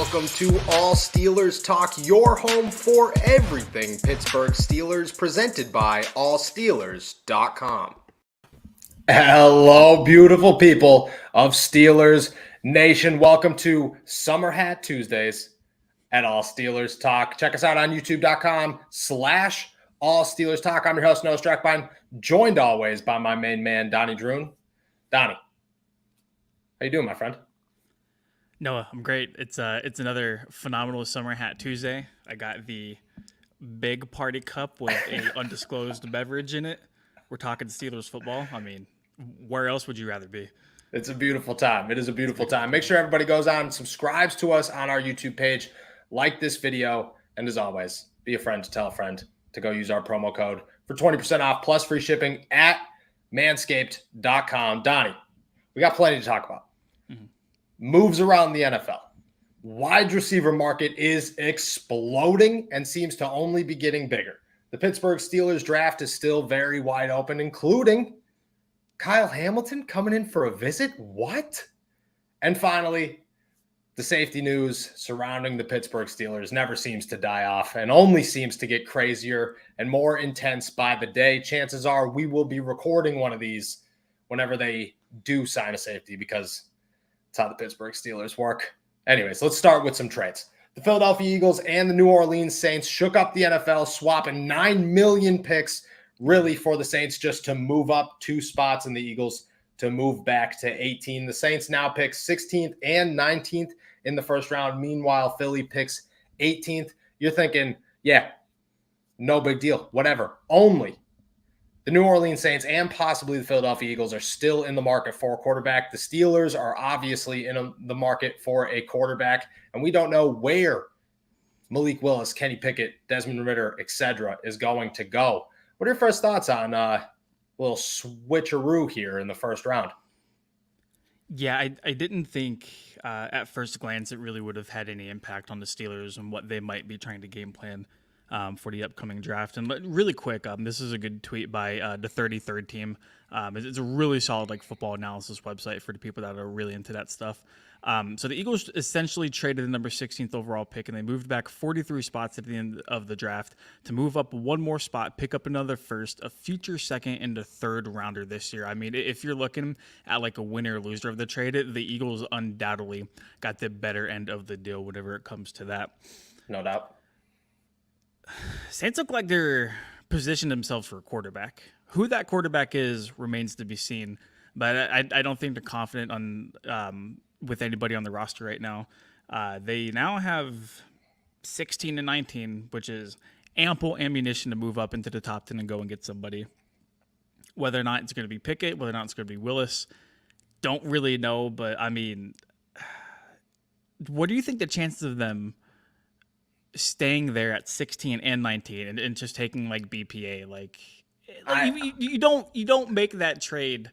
welcome to All Steelers Talk, your home for everything Pittsburgh Steelers, presented by allsteelers.com. Hello, beautiful people of Steelers Nation. Welcome to Summer Hat Tuesdays at All Steelers Talk. Check us out on youtube.com/All Steelers Talk. I'm your host, Noah Strackbein, joined always by my main man, Donnie Droon. Donnie, how you doing, my friend? Noah, I'm great. It's another phenomenal Summer Hat Tuesday. I got the big party cup with a undisclosed beverage in it. We're talking Steelers football. I mean, where else would you rather be? It's a beautiful time. It is a beautiful time. Make sure everybody goes on and subscribes to us on our YouTube page. Like this video. And as always, be a friend to tell a friend to go use our promo code for 20% off plus free shipping at Manscaped.com. Donnie, we got plenty to talk about. Moves around the NFL. Wide receiver market is exploding and seems to only be getting bigger. The Pittsburgh Steelers draft is still very wide open, including Kyle Hamilton coming in for a visit. What? And finally, the safety news surrounding the Pittsburgh Steelers never seems to die off and only seems to get crazier and more intense by the day. Chances are we will be recording one of these whenever they do sign a safety, because that's how the Pittsburgh Steelers work. Anyways, let's start with some trades. The Philadelphia Eagles and the New Orleans Saints shook up the NFL, swapping 9 million picks really for the Saints just to move up 2 spots and the Eagles to move back to 18. The Saints now pick 16th and 19th in the first round. Meanwhile, Philly picks 18th. You're thinking, yeah, no big deal, whatever. Only the New Orleans Saints and possibly the Philadelphia Eagles are still in the market for a quarterback. The Steelers are obviously in the market for a quarterback, and we don't know where Malik Willis, Kenny Pickett, Desmond Ridder, etc. is going to go. What are your first thoughts on a little switcheroo here in the first round? Yeah, I didn't think at first glance it really would have had any impact on the Steelers and what they might be trying to game plan for the upcoming draft. And really quick, this is a good tweet by the 33rd team. It's a really solid football analysis website for the people that are really into that stuff. So the Eagles essentially traded the number 16th overall pick, and they moved back 43 spots at the end of the draft to move up one more spot, pick up another first, a future second, and a third rounder this year. I mean, if you're looking at a winner or loser of the trade, the Eagles undoubtedly got the better end of the deal whenever it comes to that. No doubt. Saints look like they're positioned themselves for a quarterback. Who that quarterback is remains to be seen, but I don't think they're confident on with anybody on the roster right now. They now have 16 and 19, which is ample ammunition to move up into the top 10 and go and get somebody. Whether or not it's going to be Pickett, whether or not it's going to be Willis, don't really know. But I mean, what do you think the chances of them staying there at 16 and 19 and just taking BPA? You don't make that trade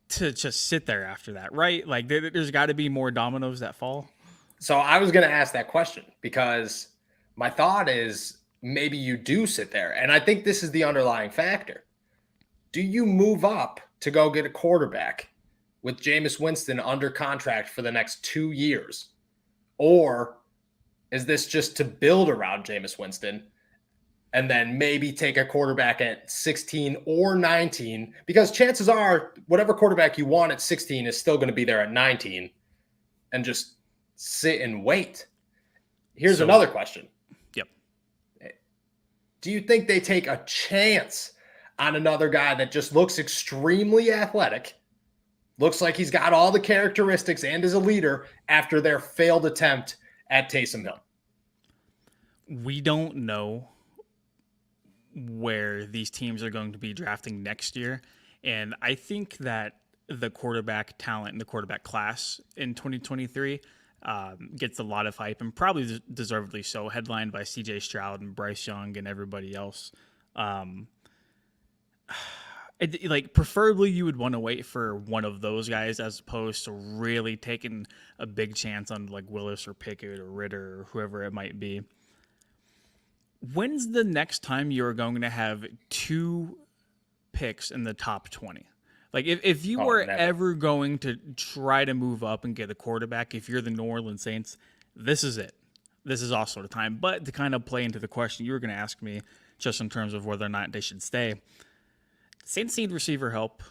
to just sit there after that, right? There's got to be more dominoes that fall. So I was going to ask that question because my thought is maybe you do sit there. And I think this is the underlying factor. Do you move up to go get a quarterback with Jameis Winston under contract for the next 2 years? Or is this just to build around Jameis Winston and then maybe take a quarterback at 16 or 19? Because chances are whatever quarterback you want at 16 is still going to be there at 19 and just sit and wait. Here's another question. Yep. Do you think they take a chance on another guy that just looks extremely athletic, looks like he's got all the characteristics and is a leader after their failed attempt at Taysom Hill? We don't know where these teams are going to be drafting next year. And I think that the quarterback talent and the quarterback class in 2023 gets a lot of hype, and probably deservedly so, headlined by CJ Stroud and Bryce Young and everybody else. Preferably you would want to wait for one of those guys as opposed to really taking a big chance on Willis or Pickett or Ridder or whoever it might be. When's the next time you're going to have 2 picks in the top 20? Like if you were never. ever going to try to move up and get a quarterback, if you're the New Orleans Saints, this is it. This is also the time. But to kind of play into the question you were going to ask me, just in terms of whether or not they should stay, Saints need receiver help.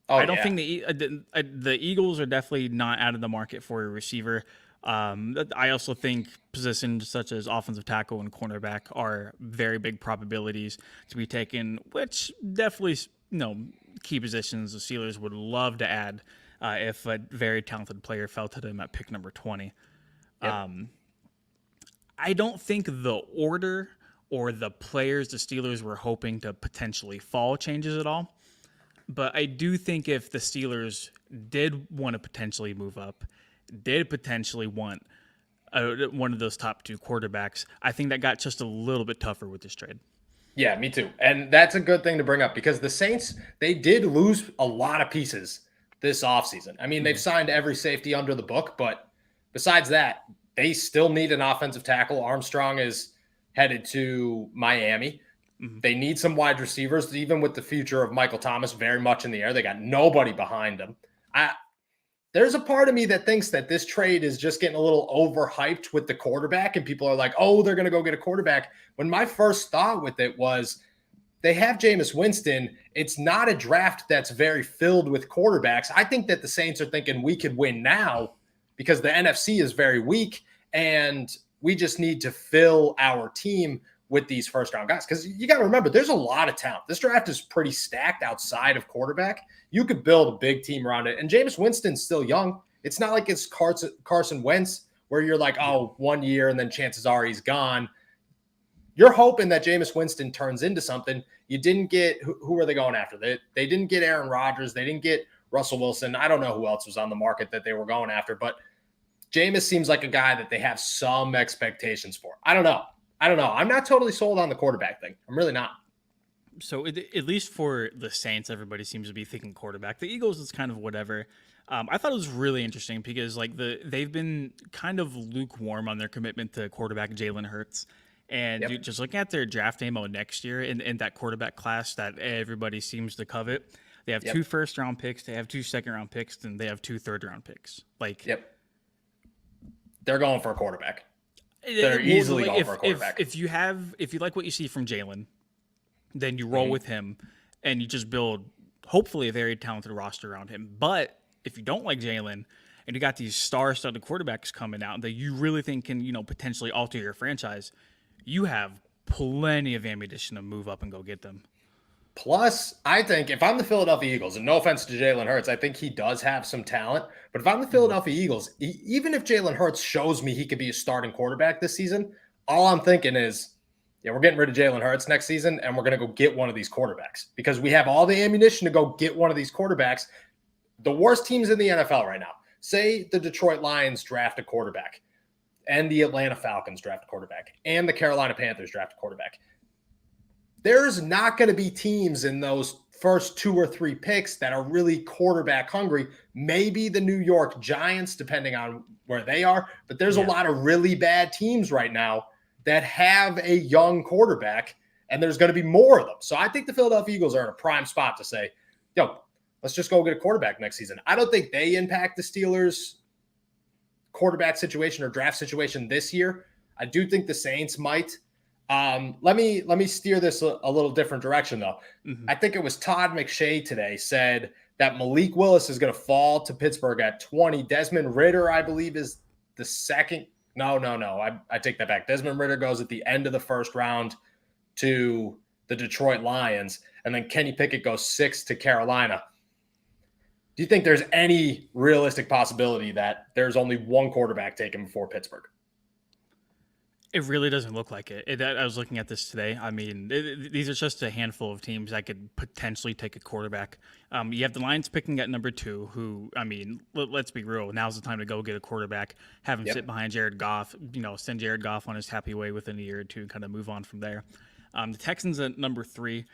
I don't think the Eagles are definitely not out of the market for a receiver. I also think positions such as offensive tackle and cornerback are very big probabilities to be taken, which definitely, key positions the Steelers would love to add if a very talented player fell to them at pick number 20. Yep. I don't think the order or the players the Steelers were hoping to potentially fall changes at all. But I do think if the Steelers did want to potentially move up, did potentially want one of those top 2 quarterbacks, I think that got just a little bit tougher with this trade. Yeah, me too. And that's a good thing to bring up because the Saints, they did lose a lot of pieces this offseason. I mean, they've signed every safety under the book, but besides that, they still need an offensive tackle. Armstrong is headed to Miami. They need some wide receivers, even with the future of Michael Thomas very much in the air. They got nobody behind them. There's a part of me that thinks that this trade is just getting a little overhyped with the quarterback, and people are like, oh, they're going to go get a quarterback. When my first thought with it was they have Jameis Winston. It's not a draft that's very filled with quarterbacks. I think that the Saints are thinking we could win now because the NFC is very weak, and we just need to fill our team with these first-round guys. Because you got to remember, there's a lot of talent. This draft is pretty stacked outside of quarterback. You could build a big team around it. And Jameis Winston's still young. It's not like it's Carson Wentz where you're like, oh, 1 year and then chances are he's gone. You're hoping that Jameis Winston turns into something. You didn't get – who are they going after? They didn't get Aaron Rodgers. They didn't get Russell Wilson. I don't know who else was on the market that they were going after. But Jameis seems like a guy that they have some expectations for. I don't know. I'm not totally sold on the quarterback thing. I'm really not. So at least for the Saints, everybody seems to be thinking quarterback. The Eagles is kind of whatever. I thought it was really interesting because they've been kind of lukewarm on their commitment to quarterback Jalen Hurts. And just looking at their draft ammo next year in that quarterback class that everybody seems to covet, they have 2 first-round picks, they have 2 second-round picks, and they have 2 third-round picks. They're going for a quarterback. They're easily going for a quarterback. If you like what you see from Jalen, then you roll with him and you just build hopefully a very talented roster around him. But if you don't like Jalen and you got these star-studded quarterbacks coming out that you really think can, potentially alter your franchise, you have plenty of ammunition to move up and go get them. Plus, I think if I'm the Philadelphia Eagles, and no offense to Jalen Hurts, I think he does have some talent. But if I'm the Philadelphia Eagles, even if Jalen Hurts shows me he could be a starting quarterback this season, all I'm thinking is, we're getting rid of Jalen Hurts next season, and we're going to go get one of these quarterbacks because we have all the ammunition to go get one of these quarterbacks. The worst teams in the NFL right now, say the Detroit Lions draft a quarterback, and the Atlanta Falcons draft a quarterback, and the Carolina Panthers draft a quarterback. There's not going to be teams in those first 2 or 3 picks that are really quarterback hungry. Maybe the New York Giants, depending on where they are. But there's a lot of really bad teams right now that have a young quarterback, and there's going to be more of them. So I think the Philadelphia Eagles are in a prime spot to say, let's just go get a quarterback next season. I don't think they impact the Steelers' quarterback situation or draft situation this year. I do think the Saints might. Let me steer this a little different direction, though. I think it was Todd McShay today said that Malik Willis is going to fall to Pittsburgh at 20. Desmond Ridder, I believe, is the second. No. I take that back. Desmond Ridder goes at the end of the first round to the Detroit Lions, and then Kenny Pickett goes 6th to Carolina. Do you think there's any realistic possibility that there's only one quarterback taken before Pittsburgh? It really doesn't look like it. I was looking at this today. I mean, these are just a handful of teams that could potentially take a quarterback. You have the Lions picking at number 2, who, I mean, let's be real. Now's the time to go get a quarterback, have him sit behind Jared Goff, send Jared Goff on his happy way within a year or two and kind of move on from there. The Texans at number 3.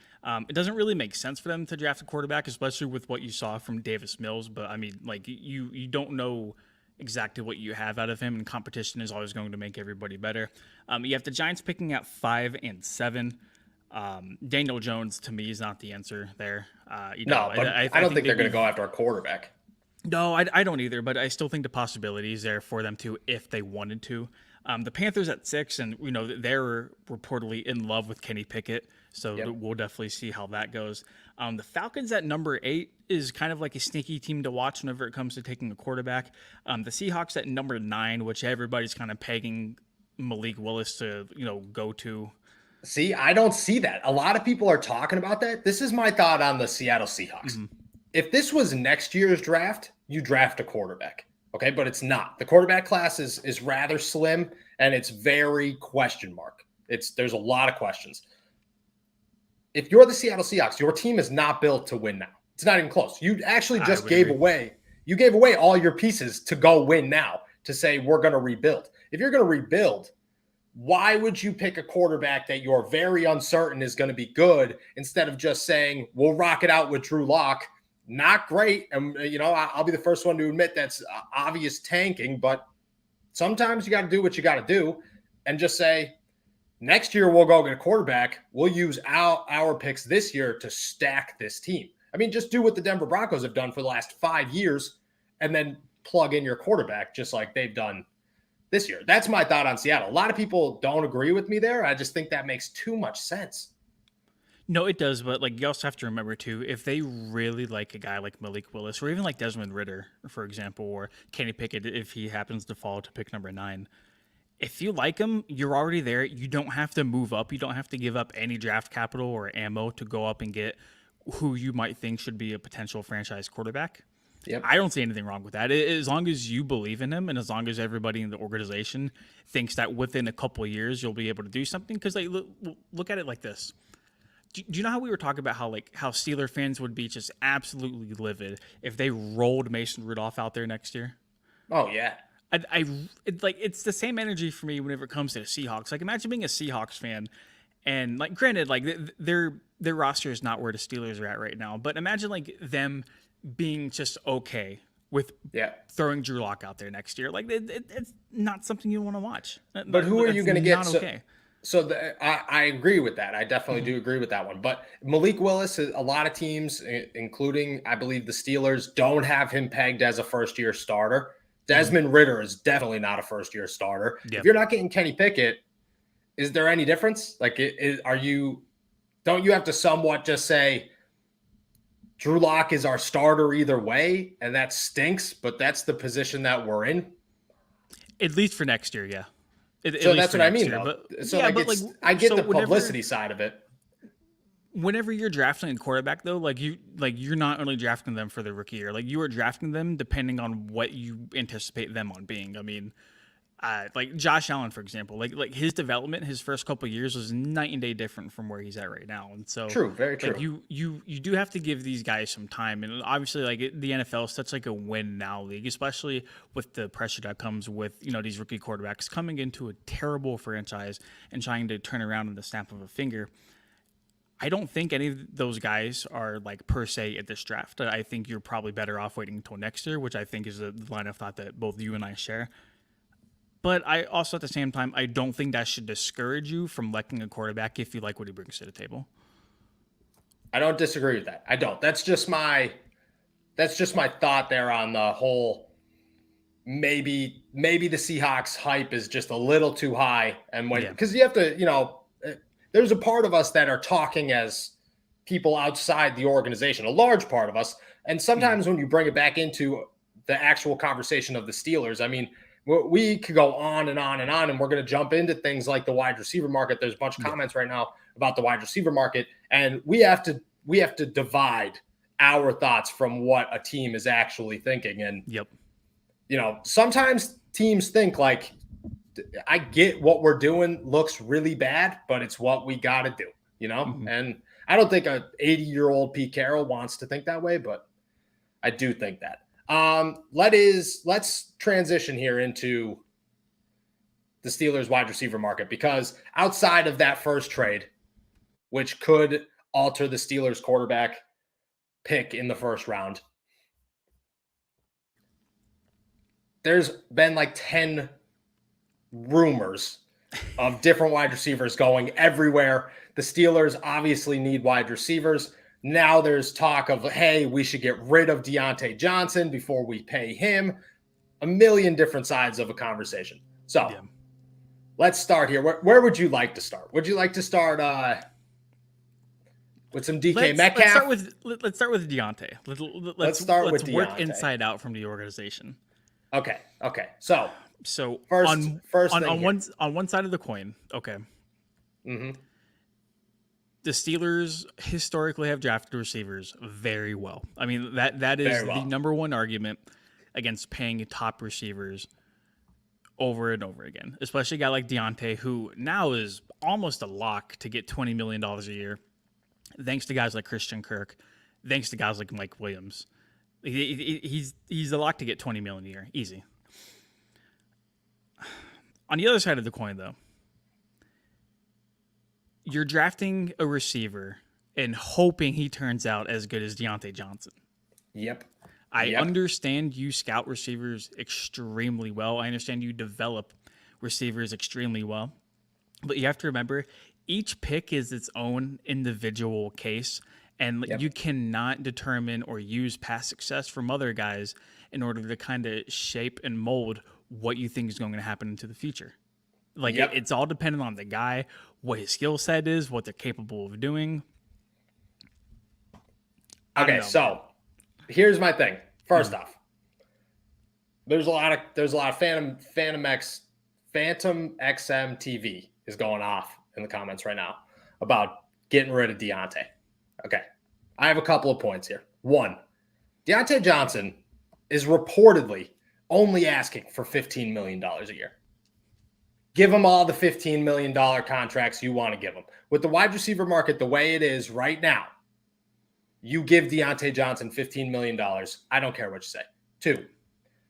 It doesn't really make sense for them to draft a quarterback, especially with what you saw from Davis Mills. But, I mean, like, you don't know exactly what you have out of him, and competition is always going to make everybody better. You have the Giants picking at 5 and 7. Daniel Jones to me is not the answer there. No, but I don't think they're going to go after a quarterback. No, I don't either, but I still think the possibility is there for them to if they wanted to. The Panthers at 6, and they're reportedly in love with Kenny Pickett, so we'll definitely see how that goes. The Falcons at number 8 is kind of like a sneaky team to watch whenever it comes to taking a quarterback. The Seahawks at number 9, which everybody's kind of pegging Malik Willis to go to. See, I don't see that. A lot of people are talking about that. This is my thought on the Seattle Seahawks. Mm-hmm. If this was next year's draft, you draft a quarterback. Okay, but it's not. The quarterback class is rather slim, and it's very question mark. There's a lot of questions. If you're the Seattle Seahawks, your team is not built to win now. It's not even close. You actually just gave away all your pieces to go win now, to say we're going to rebuild. If you're going to rebuild, why would you pick a quarterback that you're very uncertain is going to be good instead of just saying we'll rock it out with Drew Lock? Not great. And, I'll be the first one to admit that's obvious tanking, but sometimes you got to do what you got to do and just say, next year we'll go get a quarterback. We'll use our picks this year to stack this team. I mean, just do what the Denver Broncos have done for the last 5 years and then plug in your quarterback just like they've done this year. That's my thought on Seattle. A lot of people don't agree with me there. I just think that makes too much sense. No, it does, but you also have to remember too, if they really like a guy like Malik Willis, or even like Desmond Ridder, for example, or Kenny Pickett, if he happens to fall to pick number 9, if you like him, you're already there. You don't have to move up. You don't have to give up any draft capital or ammo to go up and get who you might think should be a potential franchise quarterback. Yep. I don't see anything wrong with that. As long as you believe in him and as long as everybody in the organization thinks that within a couple of years you'll be able to do something. Because look at it like this. Do you know how we were talking about how Steeler fans would be just absolutely livid if they rolled Mason Rudolph out there next year? Oh yeah, it's the same energy for me whenever it comes to the Seahawks. Imagine being a Seahawks fan, and granted, their roster is not where the Steelers are at right now, but imagine them being just okay with throwing Drew Lock out there next year. It's not something you want to watch. But who are you going to get? Okay. So I agree with that. I definitely do agree with that one. But Malik Willis, a lot of teams, including, I believe, the Steelers, don't have him pegged as a first-year starter. Desmond Ridder is definitely not a first-year starter. Yep. If you're not getting Kenny Pickett, is there any difference? Don't you have to somewhat just say Drew Lock is our starter either way, and that stinks, but that's the position that we're in? At least for next year, yeah. So that's what I mean, though. I get the publicity side of it. Whenever you're drafting a quarterback, though, you're not only drafting them for the rookie year. You are drafting them depending on what you anticipate them on being. I mean, Josh Allen, for example, his development, his first couple of years was night and day different from where he's at right now. And so, true, very true. You do have to give these guys some time, and obviously, the NFL is such a win now league, especially with the pressure that comes with these rookie quarterbacks coming into a terrible franchise and trying to turn around in the snap of a finger. I don't think any of those guys are per se at this draft. I think you're probably better off waiting until next year, which I think is the line of thought that both you and I share. But I also, at the same time, I don't think that should discourage you from liking a quarterback if you like what he brings to the table. I don't disagree with that. I don't. That's just my thought there on the whole. Maybe the Seahawks hype is just a little too high, and because you have to, there's a part of us that are talking as people outside the organization, a large part of us, and sometimes when you bring it back into the actual conversation of the Steelers, I mean. We could go on and on and on, and we're going to jump into things like the wide receiver market. There's a bunch of comments right now about the wide receiver market, and we have to divide our thoughts from what a team is actually thinking. And sometimes teams think I get what we're doing looks really bad, but it's what we got to do, And I don't think a 80-year-old Pete Carroll wants to think that way, but I do think that. Let's transition here into the Steelers wide receiver market, because outside of that first trade, which could alter the Steelers quarterback pick in the first round, there's been 10 rumors of different wide receivers going everywhere. The Steelers obviously need wide receivers. Now there's talk of, hey, we should get rid of Diontae Johnson before we pay him. A million different sides of a conversation. So let's start here. Where would you like to start? Would you like to start with some DK Metcalf? Let's start with Diontae. Let's work inside out from the organization. Okay. So first on one side of the coin, okay. Mm-hmm. The Steelers historically have drafted receivers very well. I mean, that is the number one argument against paying top receivers over and over again, especially a guy like Diontae, who now is almost a lock to get $20 million a year, thanks to guys like Christian Kirk, thanks to guys like Mike Williams. He's a lock to get $20 million a year, easy. On the other side of the coin, though, you're drafting a receiver and hoping he turns out as good as Diontae Johnson. Yep. I understand you scout receivers extremely well. I understand you develop receivers extremely well. But you have to remember, each pick is its own individual case, and you cannot determine or use past success from other guys in order to kind of shape and mold what you think is going to happen into the future. It's all dependent on the guy, what his skill set is, what they're capable of doing. Okay, so here's my thing. First off, there's a lot of Phantom XM TV is going off in the comments right now about getting rid of Diontae. Okay, I have a couple of points here. One, Diontae Johnson is reportedly only asking for $15 million a year. Give him all the $15 million contracts you want to give him. With the wide receiver market the way it is right now, you give Diontae Johnson $15 million. I don't care what you say. Two,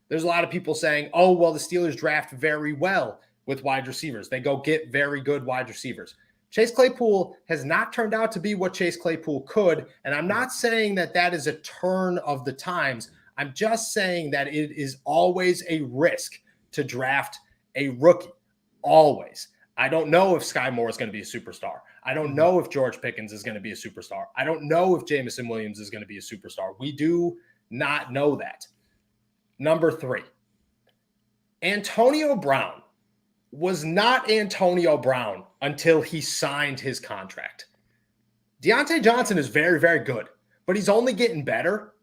there's a lot of people saying, oh, well, the Steelers draft very well with wide receivers. They go get very good wide receivers. Chase Claypool has not turned out to be what Chase Claypool could, and I'm not saying that is a turn of the times. I'm just saying that it is always a risk to draft a rookie. Always. I don't know if Sky Moore is going to be a superstar. I don't know if George Pickens is going to be a superstar. I don't know if Jameson Williams is going to be a superstar. We do not know that. Number 3, Antonio Brown was not Antonio Brown until he signed his contract. Diontae Johnson is very, very good, but he's only getting better.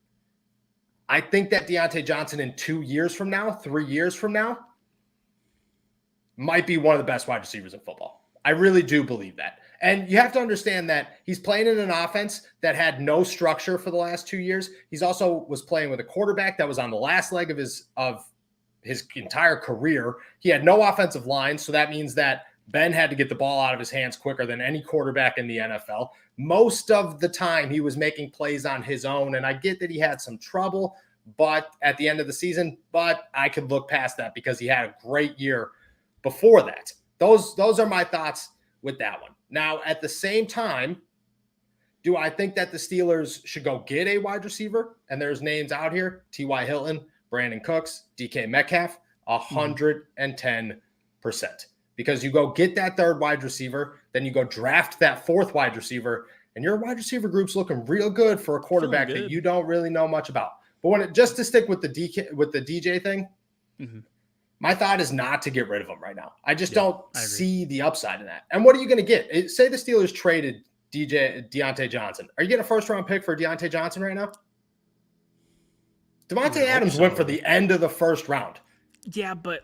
I think that Diontae Johnson in 2 years from now, 3 years from now, might be one of the best wide receivers in football. I really do believe that. And you have to understand that he's playing in an offense that had no structure for the last 2 years. He's also was playing with a quarterback that was on the last leg of his entire career. He had no offensive line, so that means that Ben had to get the ball out of his hands quicker than any quarterback in the NFL. Most of the time, he was making plays on his own, and I get that he had some trouble, but at the end of the season, but I could look past that because he had a great year before that. Those are my thoughts with that one. Now, at the same time, do I think that the Steelers should go get a wide receiver? And there's names out here: T.Y. Hilton, Brandon Cooks, DK Metcalf, 110%. Because you go get that third wide receiver, then you go draft that fourth wide receiver, and your wide receiver group's looking real good for a quarterback that you don't really know much about. But just to stick with the DJ thing, my thought is not to get rid of him right now. I just don't see the upside in that. And what are you going to get? Say the Steelers traded Diontae Johnson. Are you getting a first-round pick for Diontae Johnson right now? Devontae Adams went for the end of the first round. Yeah, but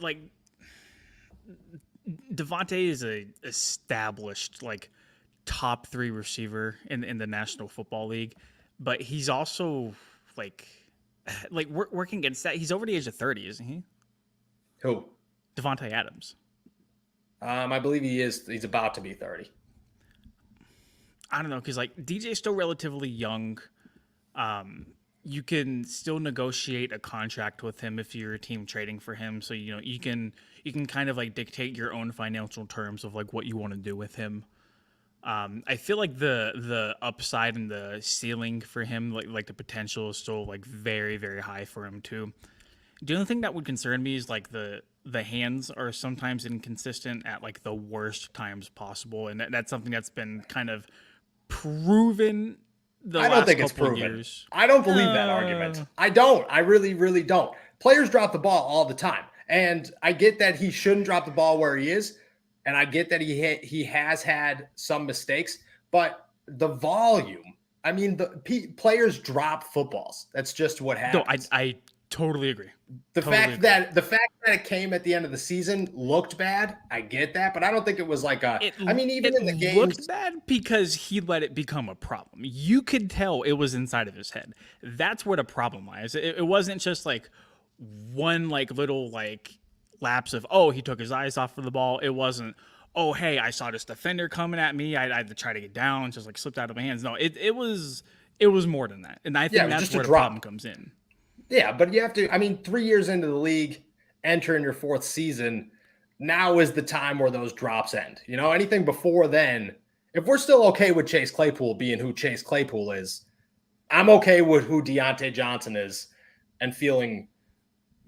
Devontae is a established top 3 receiver in the National Football League, but he's also working against that. He's over the age of 30, isn't he? Who? Devontae Adams. I believe he is. He's about to be 30. I don't know, because DJ's still relatively young. You can still negotiate a contract with him if you're a team trading for him. So you can kind of dictate your own financial terms of what you want to do with him. I feel like the upside and the ceiling for him, the potential is still very, very high for him too. The only thing that would concern me is like the hands are sometimes inconsistent at like the worst times possible, and that's something that's been kind of proven the I don't last think it's couple proven. years. I don't believe that argument. I don't. I really, really don't. Players drop the ball all the time. And I get that he shouldn't drop the ball where he is. And I get that he has had some mistakes. But the volume, I mean, players drop footballs. That's just what happens. No, I totally agree. The fact that it came at the end of the season looked bad, I get that, but I don't think it was like even in the games, looked bad because he let it become a problem. You could tell it was inside of his head. That's where the problem lies. It wasn't just like one like little like lapse of he took his eyes off of the ball. It wasn't hey, I saw this defender coming at me. I had to try to get down, just like slipped out of my hands. No, it was more than that, and I think that's where the problem comes in. Yeah, but you have to, 3 years into the league, entering your fourth season, now is the time where those drops end. Anything before then, if we're still okay with Chase Claypool being who Chase Claypool is, I'm okay with who Diontae Johnson is and feeling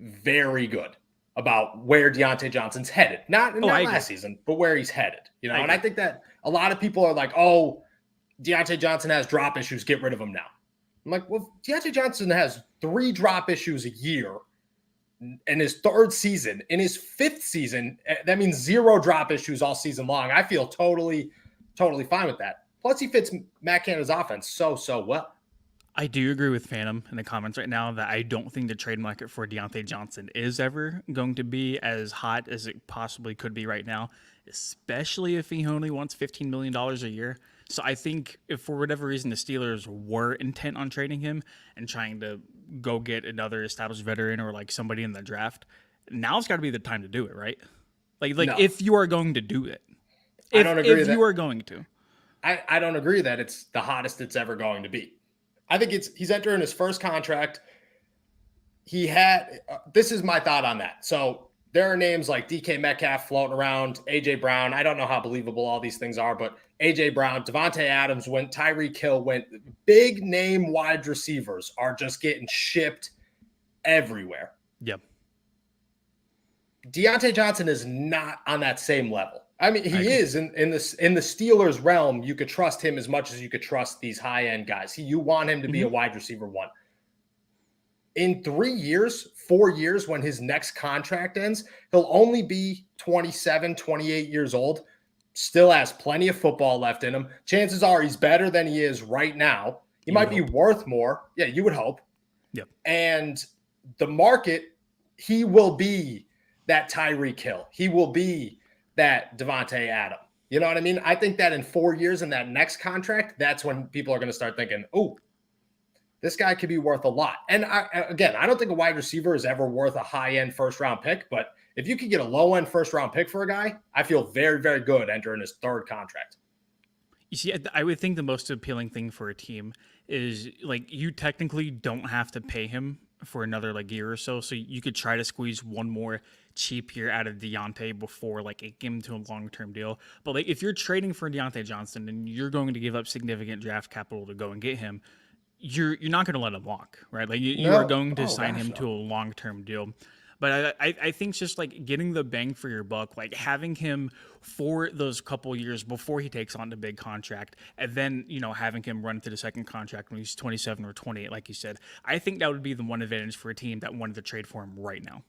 very good about where Diontae Johnson's headed. Not last season, but where he's headed. And I think that a lot of people are like, Diontae Johnson has drop issues, get rid of him now. I'm like, well, Diontae Johnson has 3 drop issues a year in his 3rd season. In his 5th season, that means 0 drop issues all season long. I feel totally fine with that. Plus, he fits Matt Canada's offense so well. I do agree with Phantom in the comments right now that I don't think the trade market for Diontae Johnson is ever going to be as hot as it possibly could be right now, especially if he only wants $15 million a year. So I think if for whatever reason the Steelers were intent on trading him and trying to go get another established veteran or like somebody in the draft, now's got to be the time to do it, right? If you are going to do it. I don't agree if you are going to. I don't agree that it's the hottest it's ever going to be. I think he's entering his first contract. This is my thought on that. So there are names like DK Metcalf floating around, AJ Brown. I don't know how believable all these things are, but AJ Brown, Devontae Adams went, Tyreek Hill went. Big name wide receivers are just getting shipped everywhere. Yep. Diontae Johnson is not on that same level. He is in the Steelers realm. You could trust him as much as you could trust these high-end guys. You want him to be a wide receiver 1. In 4 years, when his next contract ends, he'll only be 27, 28 years old. Still has plenty of football left in him. Chances are he's better than he is right now. He might be worth more. Yeah, you would hope. Yep. And the market, he will be that Tyreek Hill. He will be that Devontae Adams. You know what I mean? I think that in 4 years in that next contract, that's when people are going to start thinking, this guy could be worth a lot. And I don't think a wide receiver is ever worth a high-end first-round pick, but if you could get a low-end first-round pick for a guy, I feel very, very good entering his 3rd contract. You see, I would think the most appealing thing for a team is like you technically don't have to pay him for another like year or so. So you could try to squeeze one more cheap year out of Diontae before like give him to a long-term deal. But like if you're trading for Diontae Johnson and you're going to give up significant draft capital to go and get him, you're not going to let him walk, right? Like you are going to sign him to a long-term deal. But I think just like getting the bang for your buck, like having him for those couple years before he takes on the big contract, and then, having him run to the second contract when he's 27 or 28, like you said, I think that would be the one advantage for a team that wanted to trade for him right now.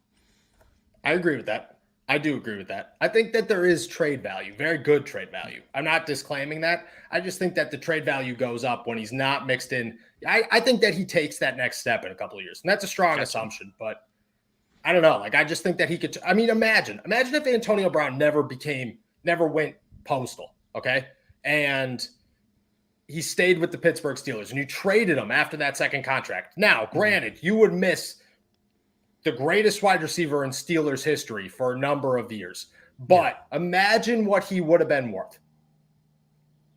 I agree with that. I do agree with that. I think that there is trade value, very good trade value. I'm not disclaiming that. I just think that the trade value goes up when he's not mixed in. I think that he takes that next step in a couple of years. And that's a strong assumption, but I don't know. Like, I just think that he could. Imagine if Antonio Brown never went postal. Okay. And he stayed with the Pittsburgh Steelers and you traded him after that second contract. Now, granted, you would miss the greatest wide receiver in Steelers history for a number of years, but imagine what he would have been worth.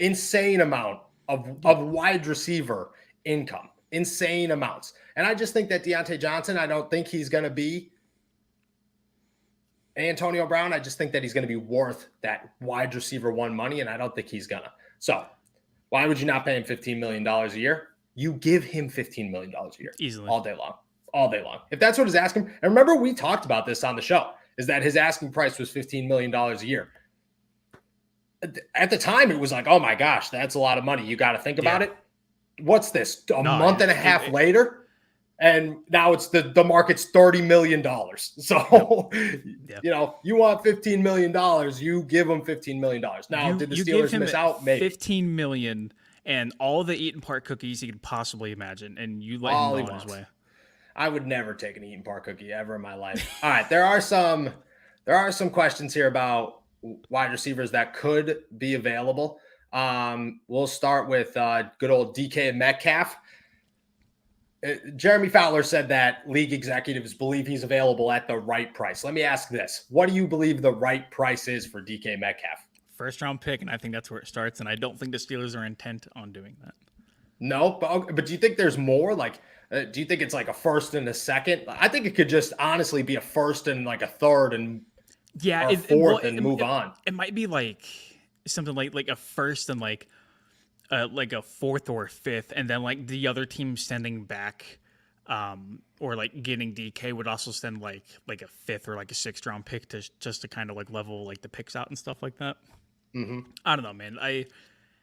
Insane amount of wide receiver income, insane amounts. And I just think that Diontae Johnson, I don't think he's going to be Antonio Brown. I just think that he's going to be worth that wide receiver 1 money, and I don't think he's going to. So why would you not pay him $15 million a year? You give him $15 million a year. Easily. All day long. all day long. If that's what his asking, and remember we talked about this on the show, is that his asking price was $15 million a year. At the time, it was like, oh my gosh, that's a lot of money. You got to think about it. What's this? Month and a half later? And now it's the market's $30 million. So, you want $15 million, you give them $15 million. Now, did the Steelers miss out? Maybe. $15 million and all the Eaton Park cookies you could possibly imagine, and you let him go on his way. I would never take an Eaton Park cookie ever in my life. All right, there are some questions here about wide receivers that could be available. We'll start with good old DK and Metcalf. Jeremy Fowler said that league executives believe he's available at the right price. Let me ask this. What do you believe the right price is for DK Metcalf? First round pick, and I think that's where it starts, and I don't think the Steelers are intent on doing that. No, but do you think there's more? Do you think it's like a first and a second? I think it could just honestly be a first and like a third and fourth and move on. It might be like something like a first and like a fourth or a fifth, and then like the other team sending back, or like getting DK would also send like a fifth or like a sixth round pick to kind of like level like the picks out and stuff like that. Mm-hmm. I don't know, man.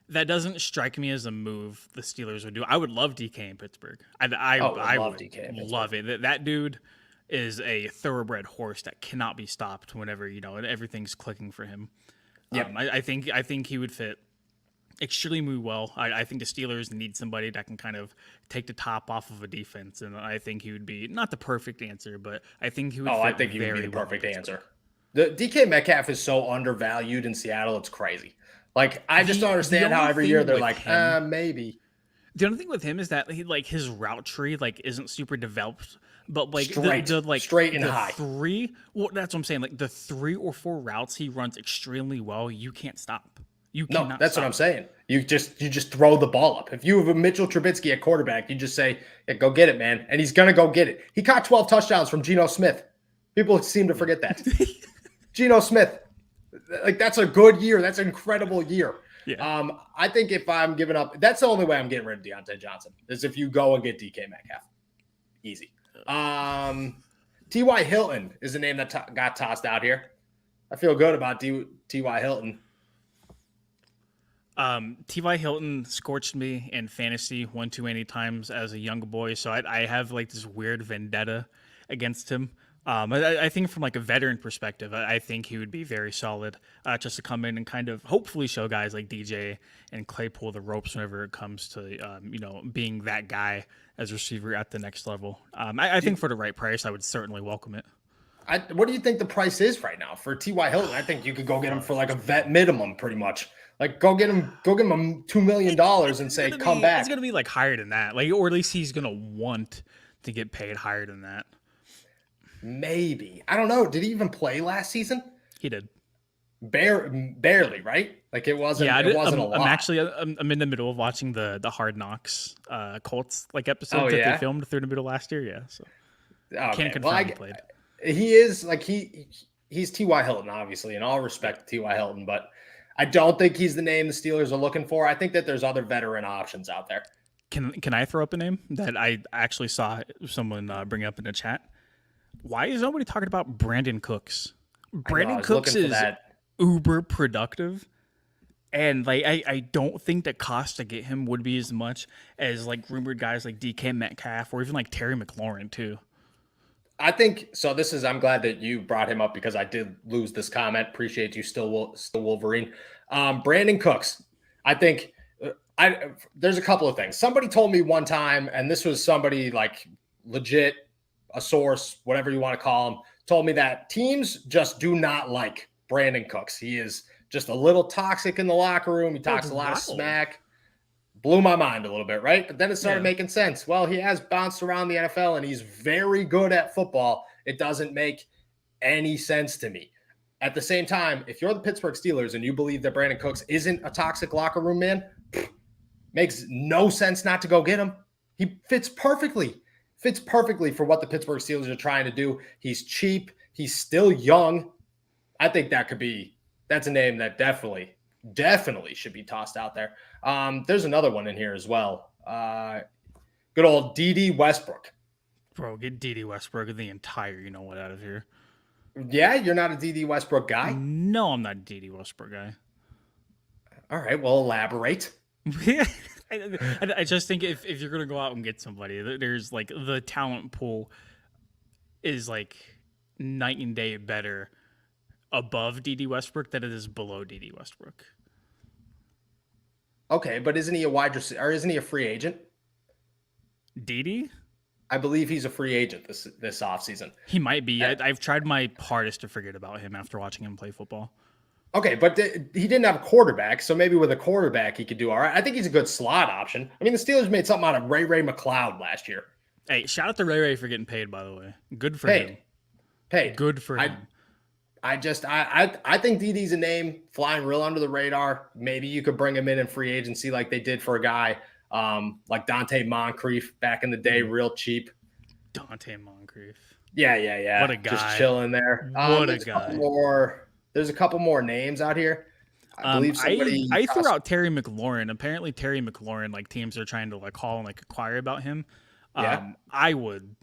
That doesn't strike me as a move the Steelers would do. I would love DK in Pittsburgh. I love would DK in Pittsburgh. love it. That dude is a thoroughbred horse that cannot be stopped whenever and everything's clicking for him. Yep. I think he would fit extremely well. I think the Steelers need somebody that can kind of take the top off of a defense, and I think he would be not the perfect answer, but I think he would. I think he would be the perfect answer. The DK Metcalf is so undervalued in Seattle, it's crazy. Like, I just don't understand how every year they're like, maybe. The only thing with him is that his route tree isn't super developed, but straight and high. That's what I'm saying. Like the 3 or 4 routes he runs extremely well, you can't stop. That's what I'm saying. You just throw the ball up. If you have a Mitchell Trubisky at quarterback, you just say, go get it, man. And he's going to go get it. He caught 12 touchdowns from Geno Smith. People seem to forget that. Geno Smith. Like, that's a good year. That's an incredible year. Yeah. I think if I'm giving up, that's the only way I'm getting rid of Diontae Johnson is if you go and get DK Metcalf. Easy. T.Y. Hilton is the name that got tossed out here. I feel good about T.Y. Hilton. T.Y. Hilton scorched me in fantasy one too many times as a young boy, so I have this weird vendetta against him. I think from a veteran perspective, I think he would be very solid just to come in and kind of hopefully show guys like DJ and Claypool the ropes whenever it comes to, being that guy as receiver at the next level. I think for the right price, I would certainly welcome it. What do you think the price is right now for T.Y. Hilton? I think you could go get him for a vet minimum pretty much. Go give him $2 million and say, come back. It's going to be higher than that. Or at least he's going to want to get paid higher than that. Maybe. I don't know. Did he even play last season? He did. Barely, right? It wasn't a lot. I'm in the middle of watching the Hard Knocks Colts episodes that they filmed through the middle last year. Yeah. So can't confirm he played. He is he's T.Y. Hilton, obviously, in all respect to T.Y. Hilton, but I don't think he's the name the Steelers are looking for. I think that there's other veteran options out there. Can I throw up a name that I actually saw someone bring up in the chat? Why is nobody talking about Brandon Cooks? Brandon Cooks is uber productive, and I don't think the cost to get him would be as much as rumored guys like DK Metcalf or even Terry McLaurin too. I think so. I'm glad that you brought him up because I did lose this comment. Appreciate you still Wolverine. Brandon Cooks. I think there's a couple of things. Somebody told me one time, and this was somebody legit, a source, whatever you want to call him, told me that teams just do not like Brandon Cooks. He is just a little toxic in the locker room. He talks a lot of smack. Blew my mind a little bit, right? But then it started making sense. Well, he has bounced around the NFL and he's very good at football. It doesn't make any sense to me. At the same time, if you're the Pittsburgh Steelers and you believe that Brandon Cooks isn't a toxic locker room man, makes no sense not to go get him. He fits perfectly for what the Pittsburgh Steelers are trying to do. He's cheap. He's still young. I think that's a name that definitely should be tossed out there. There's another one in here as well. Good old D.D. Westbrook. Bro, get D.D. Westbrook the entire you know what out of here. Yeah, you're not a D.D. Westbrook guy? No, I'm not a D.D. Westbrook guy. All right, well, elaborate. I just think if you're going to go out and get somebody, there's like the talent pool is like night and day better above D.D. Westbrook than it is below D.D. Westbrook. Okay, but isn't he a wide receiver, or isn't he a free agent? D.D.? I believe he's a free agent this offseason. He might be. I've tried my hardest to forget about him after watching him play football. Okay, but he didn't have a quarterback, so maybe with a quarterback he could do all right. I think he's a good slot option. I mean, the Steelers made something out of Ray McLeod last year. Hey, shout out to Ray for getting paid, by the way. Good for him. Paid. Good for him. I think DD's a name flying real under the radar. Maybe you could bring him in free agency like they did for a guy like Diontae Moncrief back in the day, real cheap. Diontae Moncrief. Yeah. What a guy. Just chilling there. What a guy. There's a couple more names out here. I believe somebody. I threw out Terry McLaurin. Apparently, Terry McLaurin, like teams are trying to like call and like acquire about him. Yeah. I would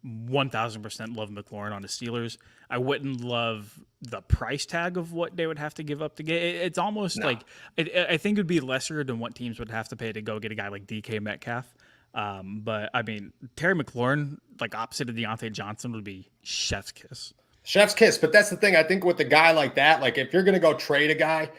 1,000% love McLaurin on the Steelers. I wouldn't love the price tag of what they would have to give up to get. It's almost like I think it would be lesser than what teams would have to pay to go get a guy like DK Metcalf. But I mean, Terry McLaurin, like opposite of Diontae Johnson, would be chef's kiss. Chef's kiss. But that's the thing. I think with a guy like that, like if you're going to go trade a guy,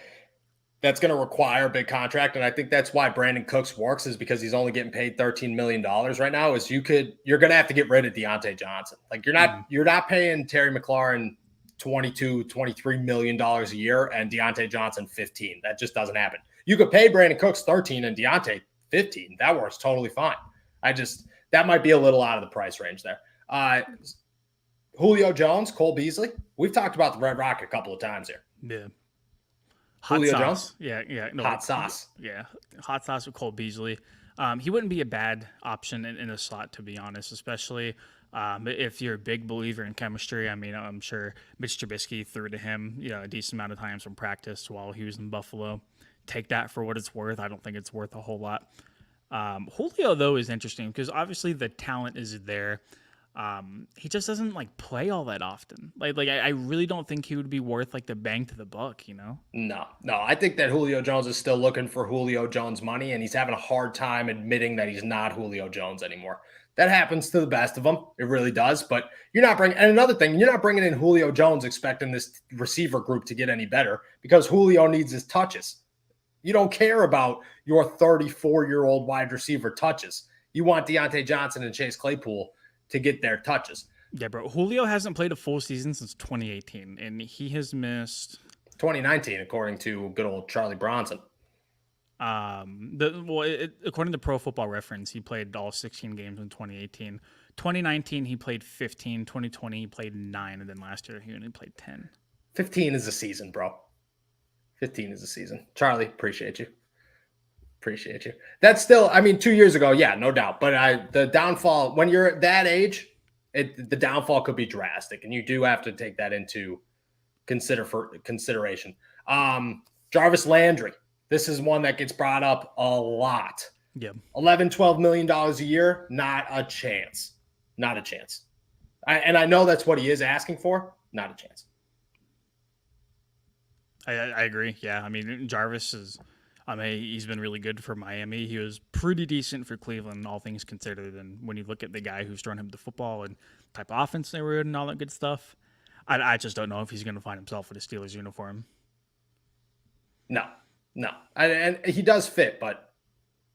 that's going to require a big contract. And I think that's why Brandon Cooks works, is because he's only getting paid $13 million right now. You're going to have to get rid of Diontae Johnson. Like you're not paying Terry McLaurin $22-23 million a year and Diontae Johnson 15. That just doesn't happen. You could pay Brandon Cooks 13 and Diontae 15. That works totally fine. That might be a little out of the price range there. Julio Jones, Cole Beasley. We've talked about the Red Rock a couple of times here. Yeah. Julio Jones? Yeah. No, hot sauce. Yeah. Hot sauce with Cole Beasley. He wouldn't be a bad option in a slot, to be honest, especially if you're a big believer in chemistry. I mean, I'm sure Mitch Trubisky threw to him, a decent amount of times from practice while he was in Buffalo. Take that for what it's worth. I don't think it's worth a whole lot. Julio, though, is interesting because obviously the talent is there. He just doesn't like play all that often. Like I really don't think he would be worth like the bang to the buck, No. I think that Julio Jones is still looking for Julio Jones money, and he's having a hard time admitting that he's not Julio Jones anymore. That happens to the best of them. It really does. But you're not bringing in Julio Jones expecting this receiver group to get any better, because Julio needs his touches. You don't care about your 34-year-old wide receiver touches. You want Diontae Johnson and Chase Claypool to get their touches. Yeah, bro. Julio hasn't played a full season since 2018, and he has missed 2019, according to good old Charlie Bronson. According to Pro Football Reference, he played all 16 games in 2018. 2019, he played 15. 2020, he played 9, and then last year he only played 10. 15 is a season, bro. 15 is a season. Charlie, appreciate you. That's still, 2 years ago, yeah, no doubt. But the downfall, when you're at that age, the downfall could be drastic, and you do have to take that into consideration. Jarvis Landry, this is one that gets brought up a lot. Yeah. $11-12 million a year, not a chance. I know that's what he is asking for, not a chance. I agree. Yeah, Jarvis is. He's been really good for Miami. He was pretty decent for Cleveland, all things considered. And when you look at the guy who's thrown him the football and type of offense they were in and all that good stuff, I just don't know if he's going to find himself with a Steelers uniform. No. And he does fit, but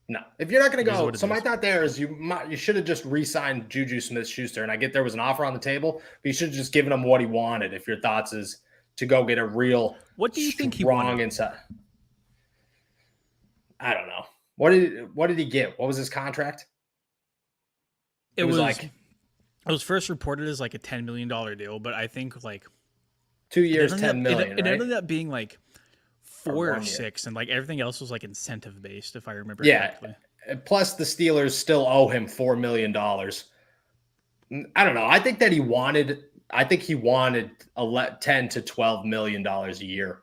no. If you're not going to go, so my thought there is you should have just re-signed Juju Smith-Schuster. And I get there was an offer on the table, but you should have just given him what he wanted. If your thoughts is to go get a real, what do you think he wanted inside? I don't know. What did he get? What was his contract? It was first reported as like a $10 million deal, but I think like 2 years, $10 million. It ended up being like 4 or 6, and like everything else was like incentive based, if I remember correctly. Plus the Steelers still owe him $4 million. I don't know. I think he wanted $10 to $12 million a year.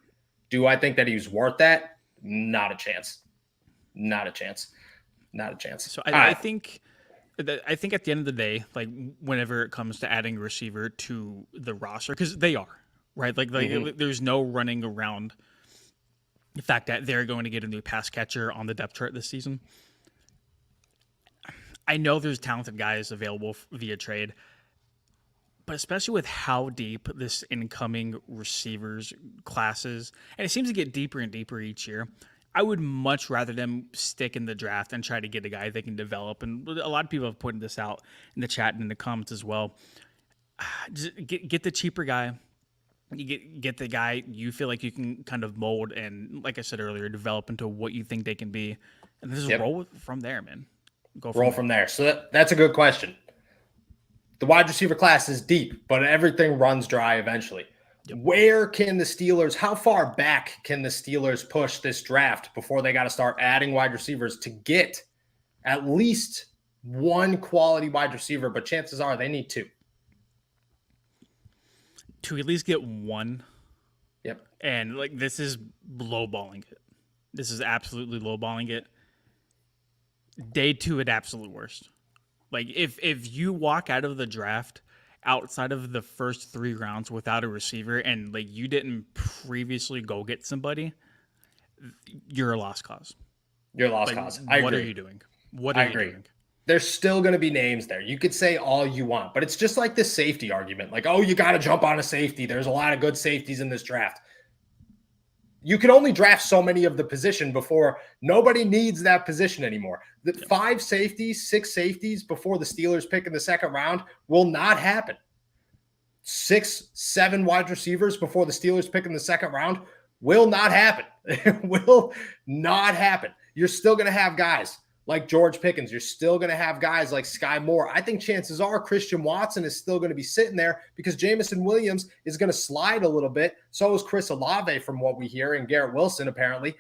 Do I think that he was worth that? Not a chance. So I think I think at the end of the day, like whenever it comes to adding a receiver to the roster, because they are, right? Like there's no running around the fact that they're going to get a new pass catcher on the depth chart this season. I know there's talented guys available via trade, but especially with how deep this incoming receivers class is, and it seems to get deeper and deeper each year, I would much rather them stick in the draft and try to get a guy they can develop. And a lot of people have pointed this out in the chat and in the comments as well. Just get the cheaper guy. You get the guy you feel like you can kind of mold and, like I said earlier, develop into what you think they can be, and just roll from there, man. Roll from there. So that's a good question. The wide receiver class is deep, but everything runs dry eventually. Yep. Where can the Steelers, how far back can the Steelers push this draft before they got to start adding wide receivers to get at least one quality wide receiver? But chances are they need two. To at least get one. Yep. And like, this is lowballing it. This is absolutely lowballing it. Day two at absolute worst. Like if you walk out of the draft outside of the first 3 rounds without a receiver and like you didn't previously go get somebody, you're a lost cause. You're a lost cause. I agree. What are you doing? What are you doing? There's still going to be names there. You could say all you want, but it's just like this safety argument. Like, oh, you got to jump on a safety. There's a lot of good safeties in this draft. You can only draft so many of the position before nobody needs that position anymore. The 5 safeties, 6 safeties before the Steelers pick in the second round will not happen. 6, 7 wide receivers before the Steelers pick in the second round will not happen. It will not happen. You're still going to have guys like George Pickens. You're still going to have guys like Sky Moore. I think chances are Christian Watson is still going to be sitting there because Jameson Williams is going to slide a little bit. So is Chris Olave from what we hear, and Garrett Wilson apparently.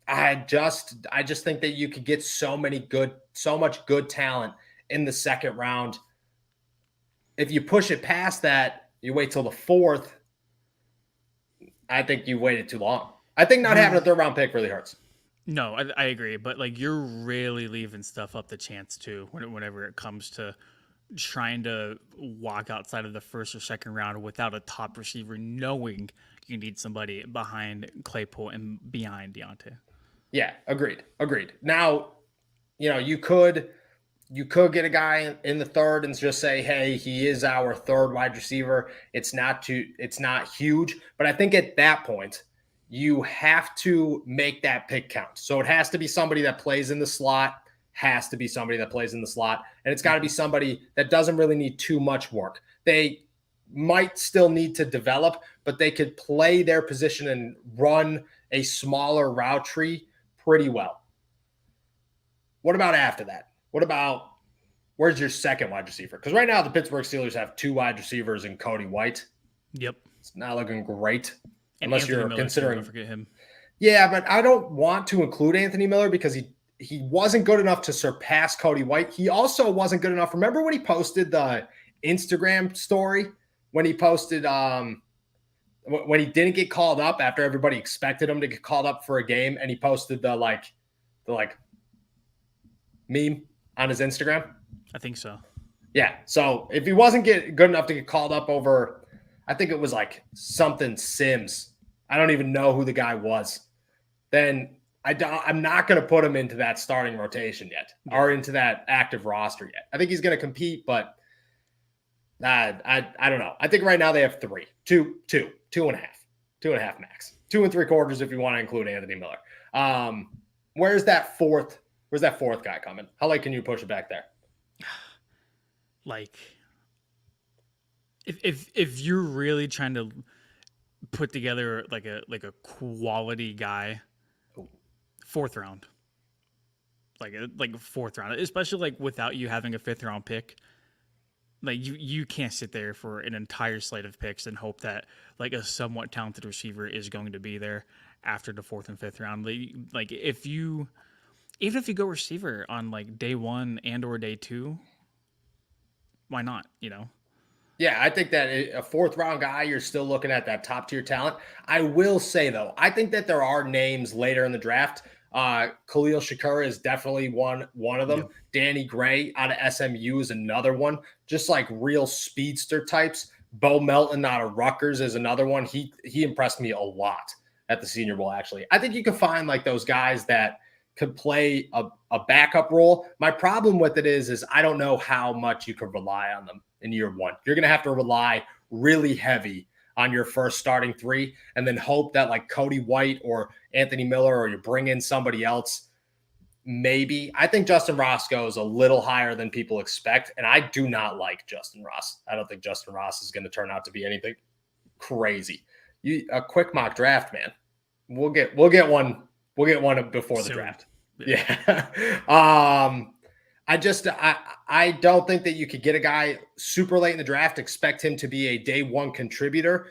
I just think that you could get so much good talent in the second round. If you push it past that, you wait till the 4th. I think you waited too long. I think not having a 3rd round pick really hurts. No, I agree, but like you're really leaving stuff up to chance too whenever it comes to trying to walk outside of the 1st or 2nd round without a top receiver, knowing you need somebody behind Claypool and behind Diontae. Yeah, agreed. Now, you could get a guy in the 3rd and just say, hey, he is our 3rd wide receiver. It's not huge, but I think at that point, you have to make that pick count. So it has to be somebody that plays in the slot, and it's got to be somebody that doesn't really need too much work. They might still need to develop, but they could play their position and run a smaller route tree pretty well. What about after that? Where's your 2nd wide receiver? Because right now the Pittsburgh Steelers have 2 wide receivers in Cody White. Yep. It's not looking great. And unless Anthony you're Miller, considering, don't forget him. Yeah, but I don't want to include Anthony Miller because he wasn't good enough to surpass Cody White. He also wasn't good enough. Remember when he posted the Instagram story when he posted when he didn't get called up after everybody expected him to get called up for a game, and he posted the meme on his Instagram? I think so. Yeah. So if he wasn't good enough to get called up over, I think it was like something Sims, I don't even know who the guy was, then I'm not going to put him into that starting rotation yet or into that active roster yet. I think he's going to compete, but I don't know. I think right now they have 3, 2.5 max, 2 3/4 if you want to include Anthony Miller. Where's that fourth guy coming? How late can you push it back there? Like, if you're really trying to put together like a quality guy, 4th round, like a 4th round, especially like without you having a 5th round pick. Like you can't sit there for an entire slate of picks and hope that like a somewhat talented receiver is going to be there after the 4th and 5th round. Like even if you go receiver on like day 1 and or day 2, why not? Yeah, I think that a 4th round guy, you're still looking at that top tier talent. I will say though, I think that there are names later in the draft. Khalil Shakur is definitely one of them. Yep. Danny Gray out of SMU is another one. Just like real speedster types. Bo Melton out of Rutgers is another one. He impressed me a lot at the Senior Bowl, actually. I think you can find like those guys that could play a backup role. My problem with it is I don't know how much you could rely on them in year one. You're going to have to rely really heavy on your first starting three and then hope that like Cody White or Anthony Miller or you bring in somebody else. Maybe. I think Justin Ross goes a little higher than people expect, and I do not like Justin Ross. I don't think Justin Ross is going to turn out to be anything crazy. A quick mock draft, man. We'll get one. We'll get one before the draft. Yeah. I don't think that you could get a guy super late in the draft, expect him to be a day one contributor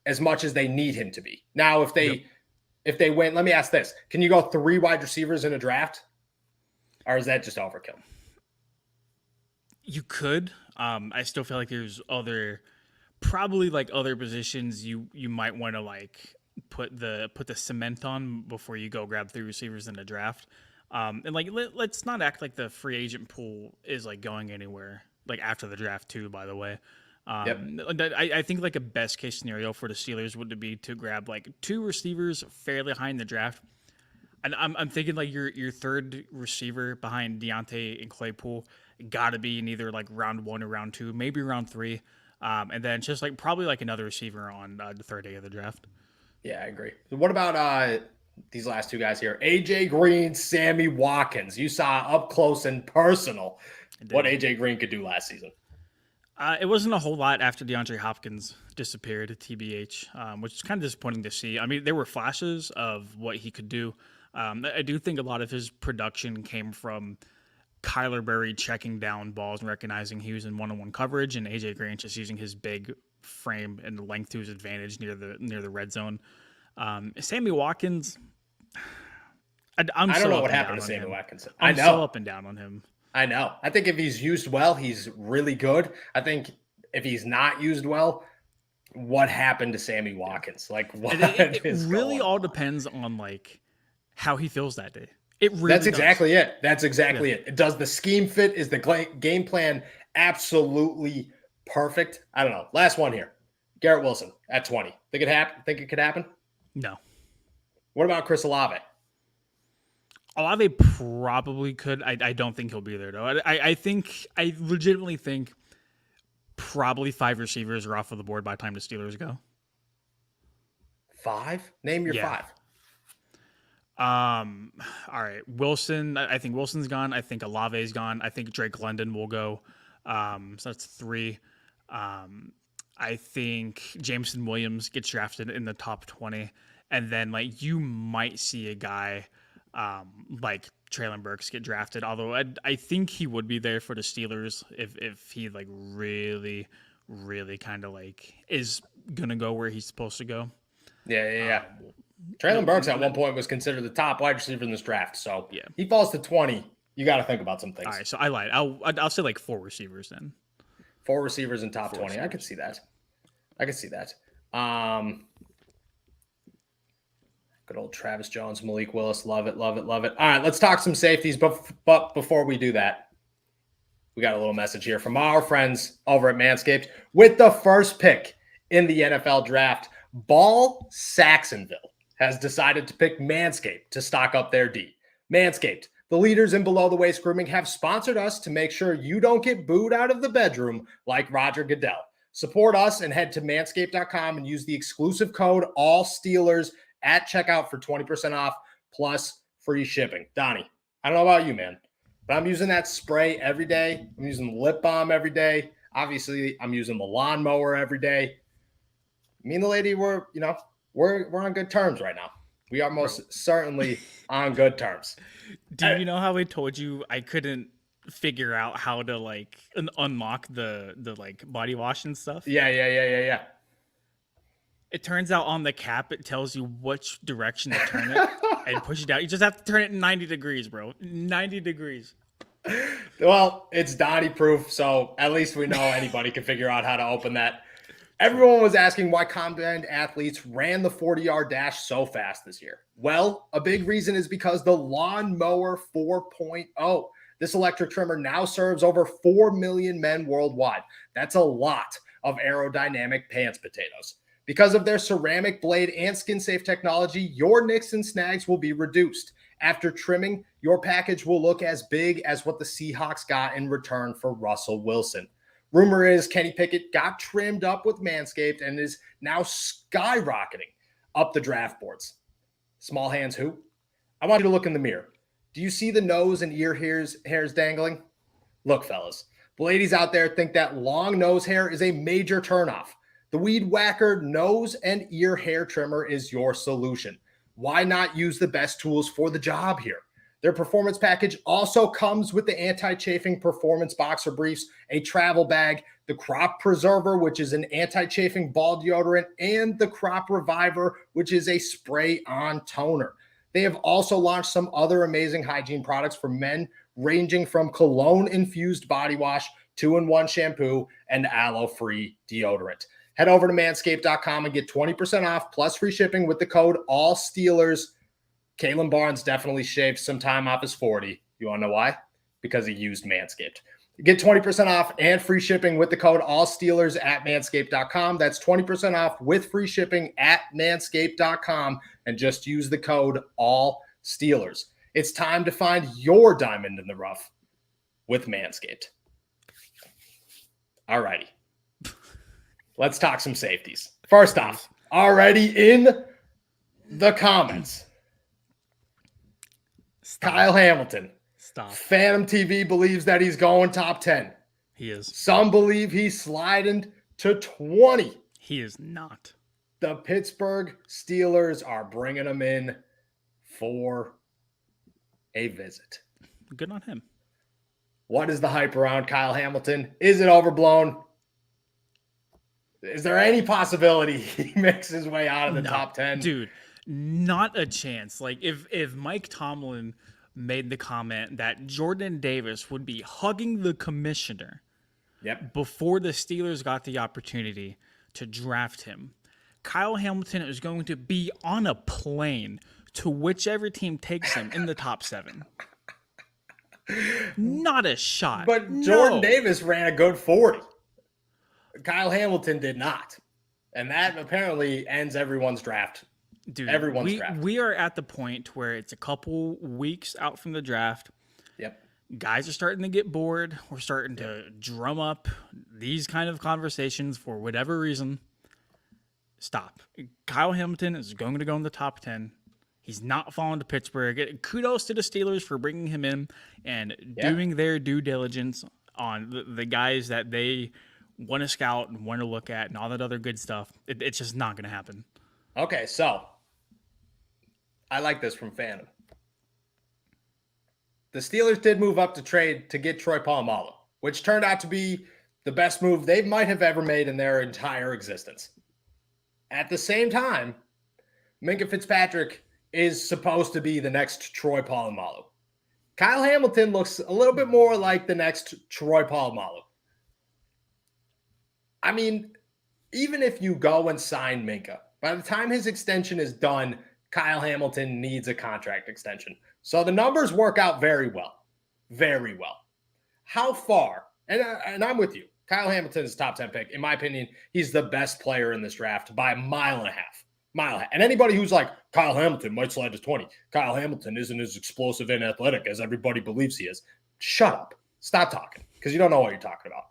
as much as they need him to be. Now, if they win, let me ask this. Can you go 3 wide receivers in a draft? Or is that just overkill? You could. I still feel like there's other positions you might want to like put the cement on before you go grab 3 receivers in the draft. And like let's not act like the free agent pool is like going anywhere like after the draft too, by the way. I think like a best case scenario for the Steelers would be to grab like 2 receivers fairly high in the draft. And I'm thinking like your third receiver behind Diontae and Claypool got to be in either like round 1 or round 2, maybe round 3. And then just like probably like another receiver on the third day of the draft. Yeah, I agree. So what about these last 2 guys here? AJ Green, Sammy Watkins. You saw up close and personal what AJ Green could do last season. It wasn't a whole lot after DeAndre Hopkins disappeared at TBH, which is kind of disappointing to see. I mean, there were flashes of what he could do. I do think a lot of his production came from Kyler Murray checking down balls and recognizing he was in one-on-one coverage, and AJ Green just using his big frame and the length to his advantage near the red zone. Sammy Watkins, I don't know what happened to Sammy Watkins. I'm so up and down on him. I know. I think if he's used well, he's really good. I think if he's not used well, what happened to Sammy Watkins? Like, what it really all depends on like how he feels that day. It really That's exactly it. That's exactly it. Does the scheme fit? Is the game plan absolutely perfect? I don't know. Last one here. Garrett Wilson at 20. Think it could happen? No. What about Chris Olave? Olave probably could. I don't think he'll be there though. I legitimately think probably 5 receivers are off of the board by the time the Steelers go. 5? Name your 5. All right. Wilson. I think Wilson's gone. I think Olave's gone. I think Drake London will go. So that's 3. I think Jameson Williams gets drafted in the top 20, and then like you might see a guy like Treylon Burks get drafted. Although I think he would be there for the Steelers if he like really kind of like is gonna go where he's supposed to go. Yeah. Treylon Burks at one point was considered the top wide receiver in this draft. So yeah, he falls to 20. You got to think about some things. All right, so I lied. I'll say like 4 receivers then. 4 receivers in top 20. Receivers. I could see that. Good old Travis Jones, Malik Willis. Love it. All right, let's talk some safeties. But before we do that, we got a little message here from our friends over at Manscaped. With the first pick in the NFL draft, Ball Saxonville has decided to pick Manscaped to stock up their D. Manscaped, the leaders in below-the-waist grooming, have sponsored us to make sure you don't get booed out of the bedroom like Roger Goodell. Support us and head to manscaped.com and use the exclusive code ALLSteelers at checkout for 20% off plus free shipping. Donnie, I don't know about you, man, but I'm using that spray every day. I'm using lip balm every day. Obviously, I'm using the lawnmower every day. Me and the lady, we're on good terms right now. We are most certainly on good terms. Do you know how I told you I couldn't figure out how to like unlock the like body wash and stuff? Yeah. It turns out on the cap, it tells you which direction to turn it and push it down. You just have to turn it 90 degrees, bro. 90 degrees. Well, it's Donnie proof, so at least we know anybody can figure out how to open that Everyone was asking why combined athletes ran the 40-yard dash so fast this year. Well, a big reason is because the Lawnmower 4.0. This electric trimmer now serves over 4 million men worldwide. That's a lot of aerodynamic pants potatoes. Because of their ceramic blade and skin-safe technology, your nicks and snags will be reduced. After trimming, your package will look as big as what the Seahawks got in return for Russell Wilson. Rumor is Kenny Pickett got trimmed up with Manscaped and is now skyrocketing up the draft boards. Small hands who? I want you to look in the mirror. Do you see the nose and ear hairs dangling? Look, fellas, the ladies out there think that long nose hair is a major turnoff. The Weed Whacker nose and ear hair trimmer is your solution. Why not use the best tools for the job here? Their performance package also comes with the anti-chafing performance boxer briefs, a travel bag, the Crop Preserver, which is an anti-chafing ball deodorant, and the Crop Reviver, which is a spray-on toner. They have also launched some other amazing hygiene products for men, ranging from cologne-infused body wash, 2-in-1 shampoo, and aloe-free deodorant. Head over to manscaped.com and get 20% off plus free shipping with the code ALLSteelers. Kalen Barnes definitely shaved some time off his 40. You want to know why? Because he used Manscaped. Get 20% off and free shipping with the code ALLSteelers at manscaped.com. That's 20% off with free shipping at manscaped.com. And just use the code ALLSteelers. It's time to find your diamond in the rough with Manscaped. All righty. Let's talk some safeties. First off, already in the comments. Stop. Kyle Hamilton. Stop. Phantom TV believes that he's going top 10. He is. Some believe he's sliding to 20. He is not. The Pittsburgh Steelers are bringing him in for a visit. Good on him. What is the hype around Kyle Hamilton? Is it overblown? Is there any possibility he makes his way out of the top 10? Dude, not a chance. Like, if Mike Tomlin made the comment that Jordan Davis would be hugging the commissioner before the Steelers got the opportunity to draft him, Kyle Hamilton is going to be on a plane to whichever team takes him in the top 7. Not a shot. But Jordan Davis ran a good 40. Kyle Hamilton did not. And that apparently ends everyone's draft. Dude, draft. We are at the point where it's a couple weeks out from the draft. Yep. Guys are starting to get bored. We're starting to drum up these kind of conversations for whatever reason. Stop. Kyle Hamilton is going to go in the top 10. He's not falling to Pittsburgh. Kudos to the Steelers for bringing him in and doing their due diligence on the guys that they want to scout and want to look at and all that other good stuff. It's just not going to happen. Okay, so I like this from Phantom. The Steelers did move up to trade to get Troy Polamalu, which turned out to be the best move they might have ever made in their entire existence. At the same time, Minkah Fitzpatrick is supposed to be the next Troy Polamalu. Kyle Hamilton looks a little bit more like the next Troy Polamalu. I mean, even if you go and sign Minkah, by the time his extension is done, Kyle Hamilton needs a contract extension. So the numbers work out very well. Very well. How far? And I'm with you. Kyle Hamilton is a top 10 pick. In my opinion, he's the best player in this draft by a mile and a half. And anybody who's like, Kyle Hamilton might slide to 20. Kyle Hamilton isn't as explosive and athletic as everybody believes he is. Shut up. Stop talking, because you don't know what you're talking about.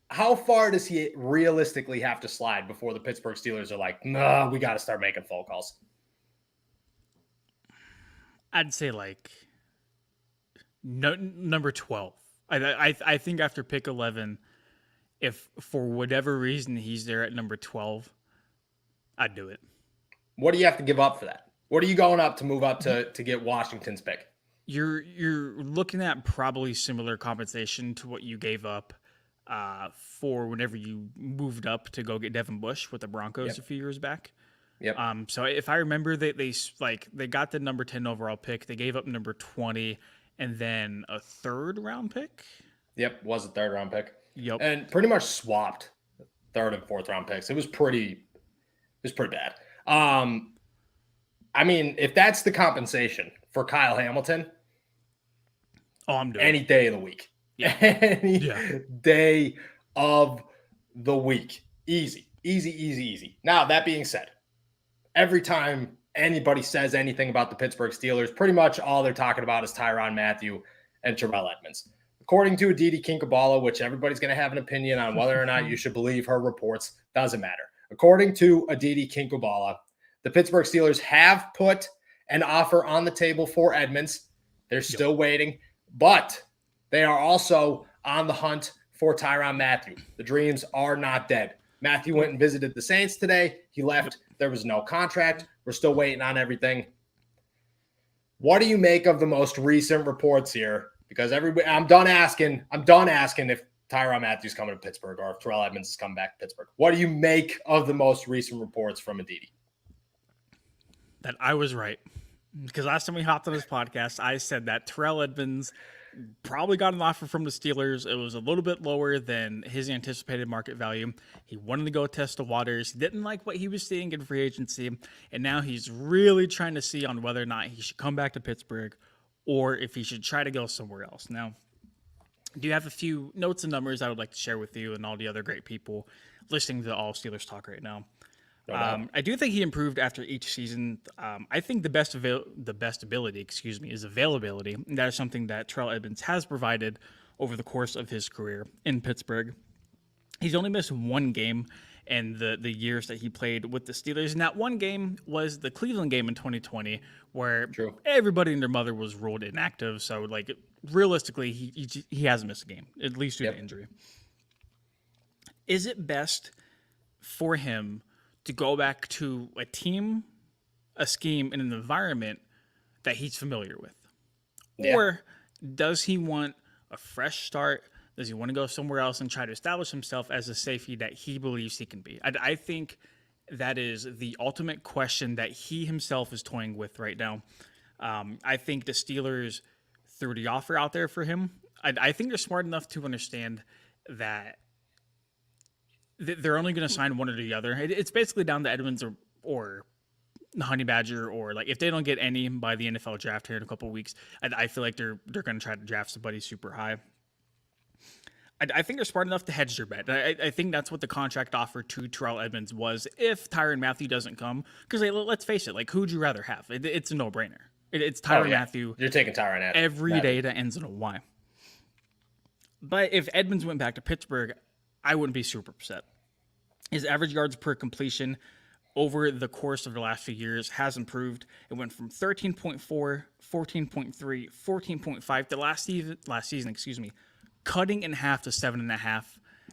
How far does he realistically have to slide before the Pittsburgh Steelers are like, nah, we got to start making phone calls? I'd say like number 12. I think after pick 11, if for whatever reason he's there at number 12, I'd do it. What do you have to give up for that? What are you going up to move up to get Washington's pick? You're looking at probably similar compensation to what you gave up for whenever you moved up to go get Devin Bush with the Broncos a few years back. Yep. So if I remember, they got the number 10 overall pick. They gave up number 20 and then a third round pick. Yep, was a third round pick. Yep. And pretty much swapped third and fourth round picks. It was pretty bad. I mean, if that's the compensation for Kyle Hamilton, I'm doing any day of the week. Yeah. Any day of the week. Easy. Now, that being said, every time anybody says anything about the Pittsburgh Steelers, pretty much all they're talking about is Tyrann Mathieu and Terrell Edmunds. According to Aditi Kinkhabwala, which everybody's going to have an opinion on whether or not you should believe her reports, doesn't matter. According to Aditi Kinkhabwala, the Pittsburgh Steelers have put an offer on the table for Edmonds. They're still waiting, but they are also on the hunt for Tyrann Mathieu. The dreams are not dead. Mathieu went and visited the Saints today. He left. There was no contract. We're still waiting on everything. What do you make of the most recent reports here? Because I'm done asking if Tyrann Mathieu's coming to Pittsburgh or if Terrell Edmunds is coming back to Pittsburgh. What do you make of the most recent reports from Aditi? That I was right. Because last time we hopped on this podcast, I said that Terrell Edmunds probably got an offer from the Steelers. It was a little bit lower than his anticipated market value. He wanted to go test the waters. He didn't like what he was seeing in free agency. And now he's really trying to see on whether or not he should come back to Pittsburgh or if he should try to go somewhere else. Now, do you have a few notes and numbers I would like to share with you and all the other great people listening to All Steelers Talk right now? I do think he improved after each season. I think the best ability, is availability. And that is something that Terrell Edmunds has provided over the course of his career in Pittsburgh. He's only missed one game in the years that he played with the Steelers. And that one game was the Cleveland game in 2020, where everybody and their mother was ruled inactive. So, like, realistically, he hasn't missed a game, at least due to injury. Is it best for him to go back to a team, a scheme, and an environment that he's familiar with? Yeah. Or does he want a fresh start? Does he want to go somewhere else and try to establish himself as a safety that he believes he can be? I think that is the ultimate question that he himself is toying with right now. I think the Steelers threw the offer out there for him. I think they're smart enough to understand that they're only going to sign one or the other. It's basically down to Edmonds or the Honey Badger, or like if they don't get any by the NFL draft here in a couple of weeks, I feel like they're going to try to draft somebody super high. I think they're smart enough to hedge their bet. I think that's what the contract offer to Terrell Edmunds was if Tyrann Mathieu doesn't come. Because let's face it, like, who would you rather have? It's a no-brainer. It's Tyrann Mathieu. You're taking Tyrann Mathieu every day that ends in a Y. But if Edmonds went back to Pittsburgh, I wouldn't be super upset. His average yards per completion over the course of the last few years has improved. It went from 13.4, 14.3, 14.5 to last season, cutting in half to 7.5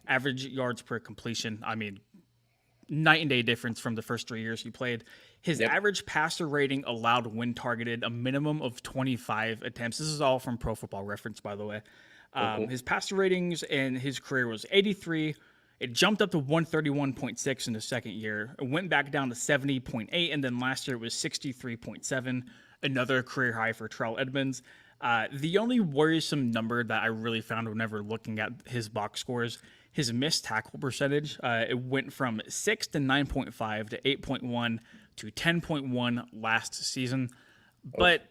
average yards per completion. I mean, night and day difference from the first 3 years he played. His average passer rating allowed when targeted a minimum of 25 attempts. This is all from Pro Football Reference, by the way. His passer ratings in his career was 83. It jumped up to 131.6 in the second year. It went back down to 70.8, and then last year it was 63.7, another career high for Terrell Edmunds. The only worrisome number that I really found whenever looking at his box scores, his missed tackle percentage, it went from 6 to 9.5 to 8.1 to 10.1 last season. But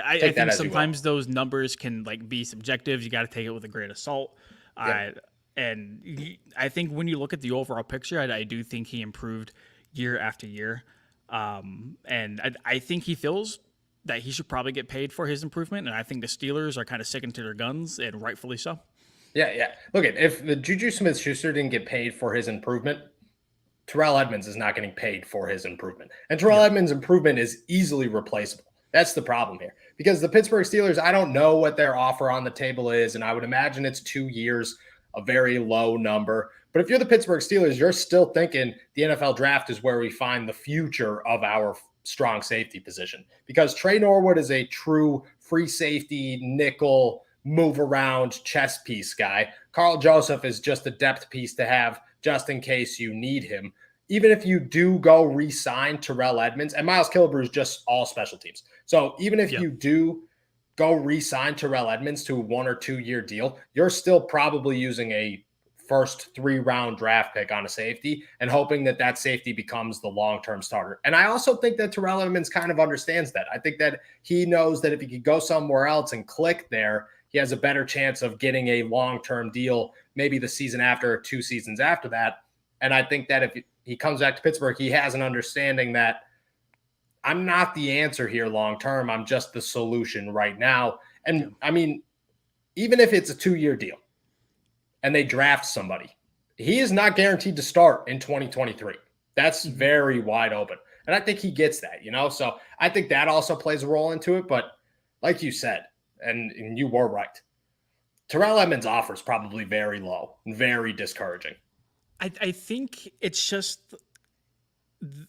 I think sometimes those numbers can be subjective. You got to take it with a grain of salt. And I think when you look at the overall picture, I do think he improved year after year. And I think he feels that he should probably get paid for his improvement. And I think the Steelers are kind of sticking to their guns, and rightfully so. Yeah. Look, if the Juju Smith-Schuster didn't get paid for his improvement, Terrell Edmunds is not getting paid for his improvement. And Terrell Edmunds' improvement is easily replaceable. That's the problem here. Because the Pittsburgh Steelers, I don't know what their offer on the table is, and I would imagine it's 2 years, a very low number. But if you're the Pittsburgh Steelers, you're still thinking the NFL draft is where we find the future of our strong safety position. Because Trey Norwood is a true free safety, nickel, move around chess piece guy. Carl Joseph is just a depth piece to have just in case you need him. Even if you do go re-sign Terrell Edmunds, and Miles Killebrew is just all special teams. So even if you do go re-sign Terrell Edmunds to a 1 or 2 year deal, you're still probably using a first 3-round draft pick on a safety and hoping that that safety becomes the long-term starter. And I also think that Terrell Edmunds kind of understands that. I think that he knows that if he could go somewhere else and click there, he has a better chance of getting a long-term deal, maybe the season after or 2 seasons after that. And I think that if he comes back to Pittsburgh, he has an understanding that I'm not the answer here long-term. I'm just the solution right now. And I mean, even if it's a 2-year deal and they draft somebody, he is not guaranteed to start in 2023. That's very wide open. And I think he gets that, So I think that also plays a role into it. But like you said, and you were right, Terrell Edmunds' offer is probably very low and very discouraging. I think it's just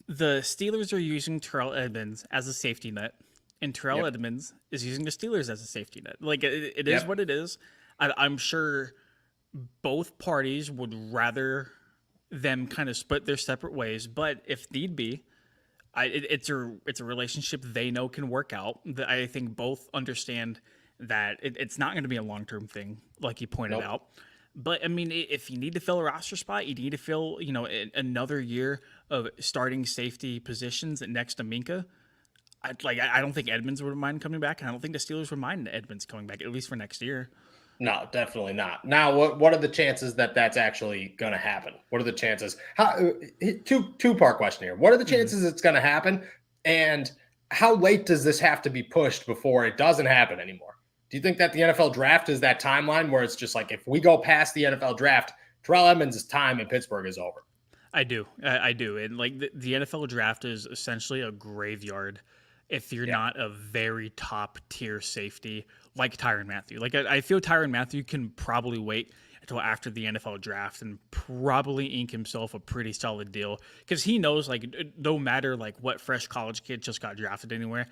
the Steelers are using Terrell Edmunds as a safety net, and Terrell Edmunds is using the Steelers as a safety net. Like, it is what it is. I'm sure both parties would rather them kind of split their separate ways, but if need be, it's a relationship they know can work out. I think both understand that it's not going to be a long-term thing, like you pointed out. But I mean, if you need to fill a roster spot, you need to fill, another year of starting safety positions next to Minka. I don't think Edmonds would mind coming back, and I don't think the Steelers would mind Edmonds coming back, at least for next year. No, definitely not. Now, what are the chances that that's actually going to happen? What are the chances? Two-part question here. What are the chances it's going to happen? And how late does this have to be pushed before it doesn't happen anymore? Do you think that the NFL draft is that timeline where it's just like, if we go past the NFL draft, Terrell Edmunds' time in Pittsburgh is over? I do. And like the NFL draft is essentially a graveyard if you're not a very top tier safety like Tyrann Mathieu. Like I feel Tyrann Mathieu can probably wait until after the NFL draft and probably ink himself a pretty solid deal, because he knows, like, no matter like what fresh college kid just got drafted anywhere,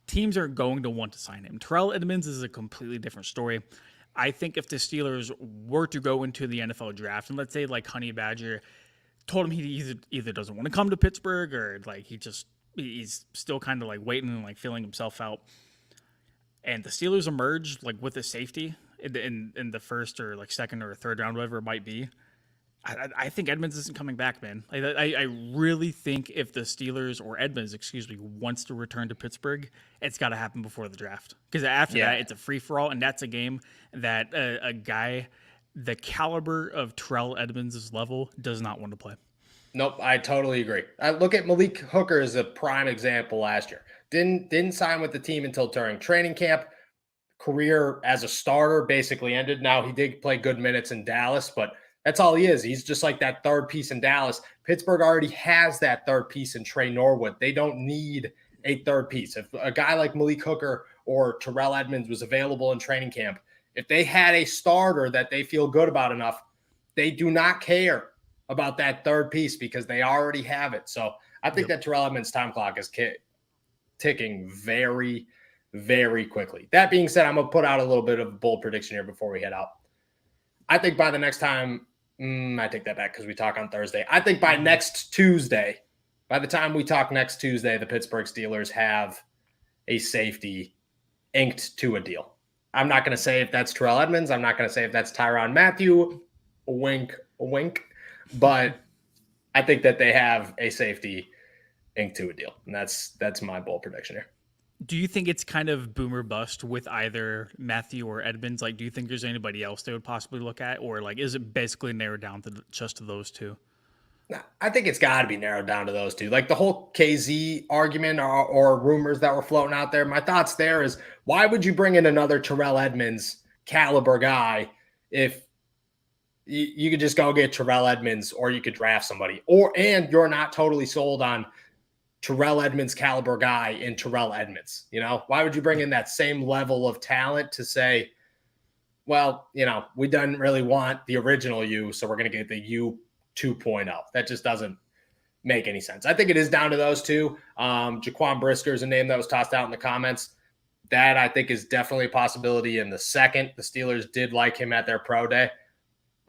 teams are going to want to sign him. Terrell Edmunds is a completely different story. I think if the Steelers were to go into the NFL draft, and let's say like Honey Badger told him he either doesn't want to come to Pittsburgh, or like he's still kind of like waiting and like feeling himself out, and the Steelers emerge like with a safety in the first or like second or third round, whatever it might be, I think Edmonds isn't coming back, man. I really think if the Steelers, or Edmonds, wants to return to Pittsburgh, it's got to happen before the draft. Because after that, it's a free-for-all, and that's a game that a guy the caliber of Terrell Edmunds' level does not want to play. Nope, I totally agree. I look at Malik Hooker as a prime example last year. Didn't sign with the team until during training camp. Career as a starter basically ended. Now, he did play good minutes in Dallas, but that's all he is. He's just like that third piece in Dallas. Pittsburgh already has that third piece in Trey Norwood. They don't need a third piece. If a guy like Malik Hooker or Terrell Edmunds was available in training camp, if they had a starter that they feel good about enough, they do not care about that third piece because they already have it. So I think that Terrell Edmunds' time clock is ticking very, very quickly. That being said, I'm going to put out a little bit of a bold prediction here before we head out. I think by the next time, I take that back because we talk on Thursday. I think by next Tuesday, by the time we talk next Tuesday, the Pittsburgh Steelers have a safety inked to a deal. I'm not going to say if that's Terrell Edmunds. I'm not going to say if that's Tyrann Mathieu. Wink, wink. But I think that they have a safety inked to a deal. And that's my bold prediction here. Do you think it's kind of boom or bust with either Mathieu or Edmonds? Like, do you think there's anybody else they would possibly look at? Or, like, is it basically narrowed down to just to those two? I think it's got to be narrowed down to those two. Like the whole KZ argument or rumors that were floating out there, my thoughts there is, why would you bring in another Terrell Edmunds caliber guy if you could just go get Terrell Edmunds, or you could draft somebody, and you're not totally sold on Terrell Edmunds caliber guy in Terrell Edmunds? Why would you bring in that same level of talent to say, well, we didn't really want the original you, so we're going to get the U 2.0. That just doesn't make any sense. I think it is down to those two. Jaquan Brisker is a name that was tossed out in the comments. That I think is definitely a possibility in the second. The Steelers did like him at their pro day,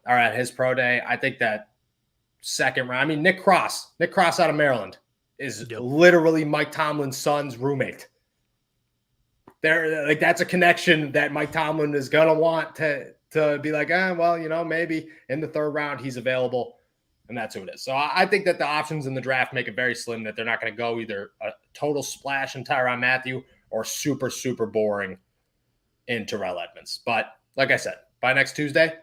or at his pro day. I think that second round, Nick Cross out of Maryland is literally Mike Tomlin's son's roommate. They're like, that's a connection that Mike Tomlin is going to want to be like, well, maybe in the third round he's available. And that's who it is. So I think that the options in the draft make it very slim that they're not going to go either a total splash in Tyrann Mathieu or super, super boring in Terrell Edmunds. But like I said, by next Tuesday,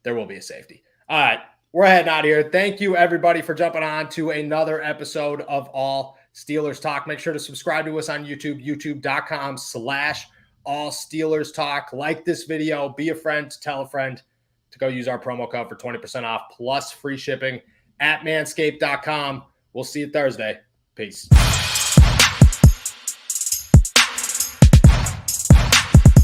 there will be a safety. All right, we're heading out of here. Thank you, everybody, for jumping on to another episode of All Steelers Talk. Make sure to subscribe to us on YouTube, youtube.com/All Steelers Talk. Like this video, be a friend, tell a friend to go use our promo code for 20% off plus free shipping at manscaped.com. We'll see you Thursday. Peace.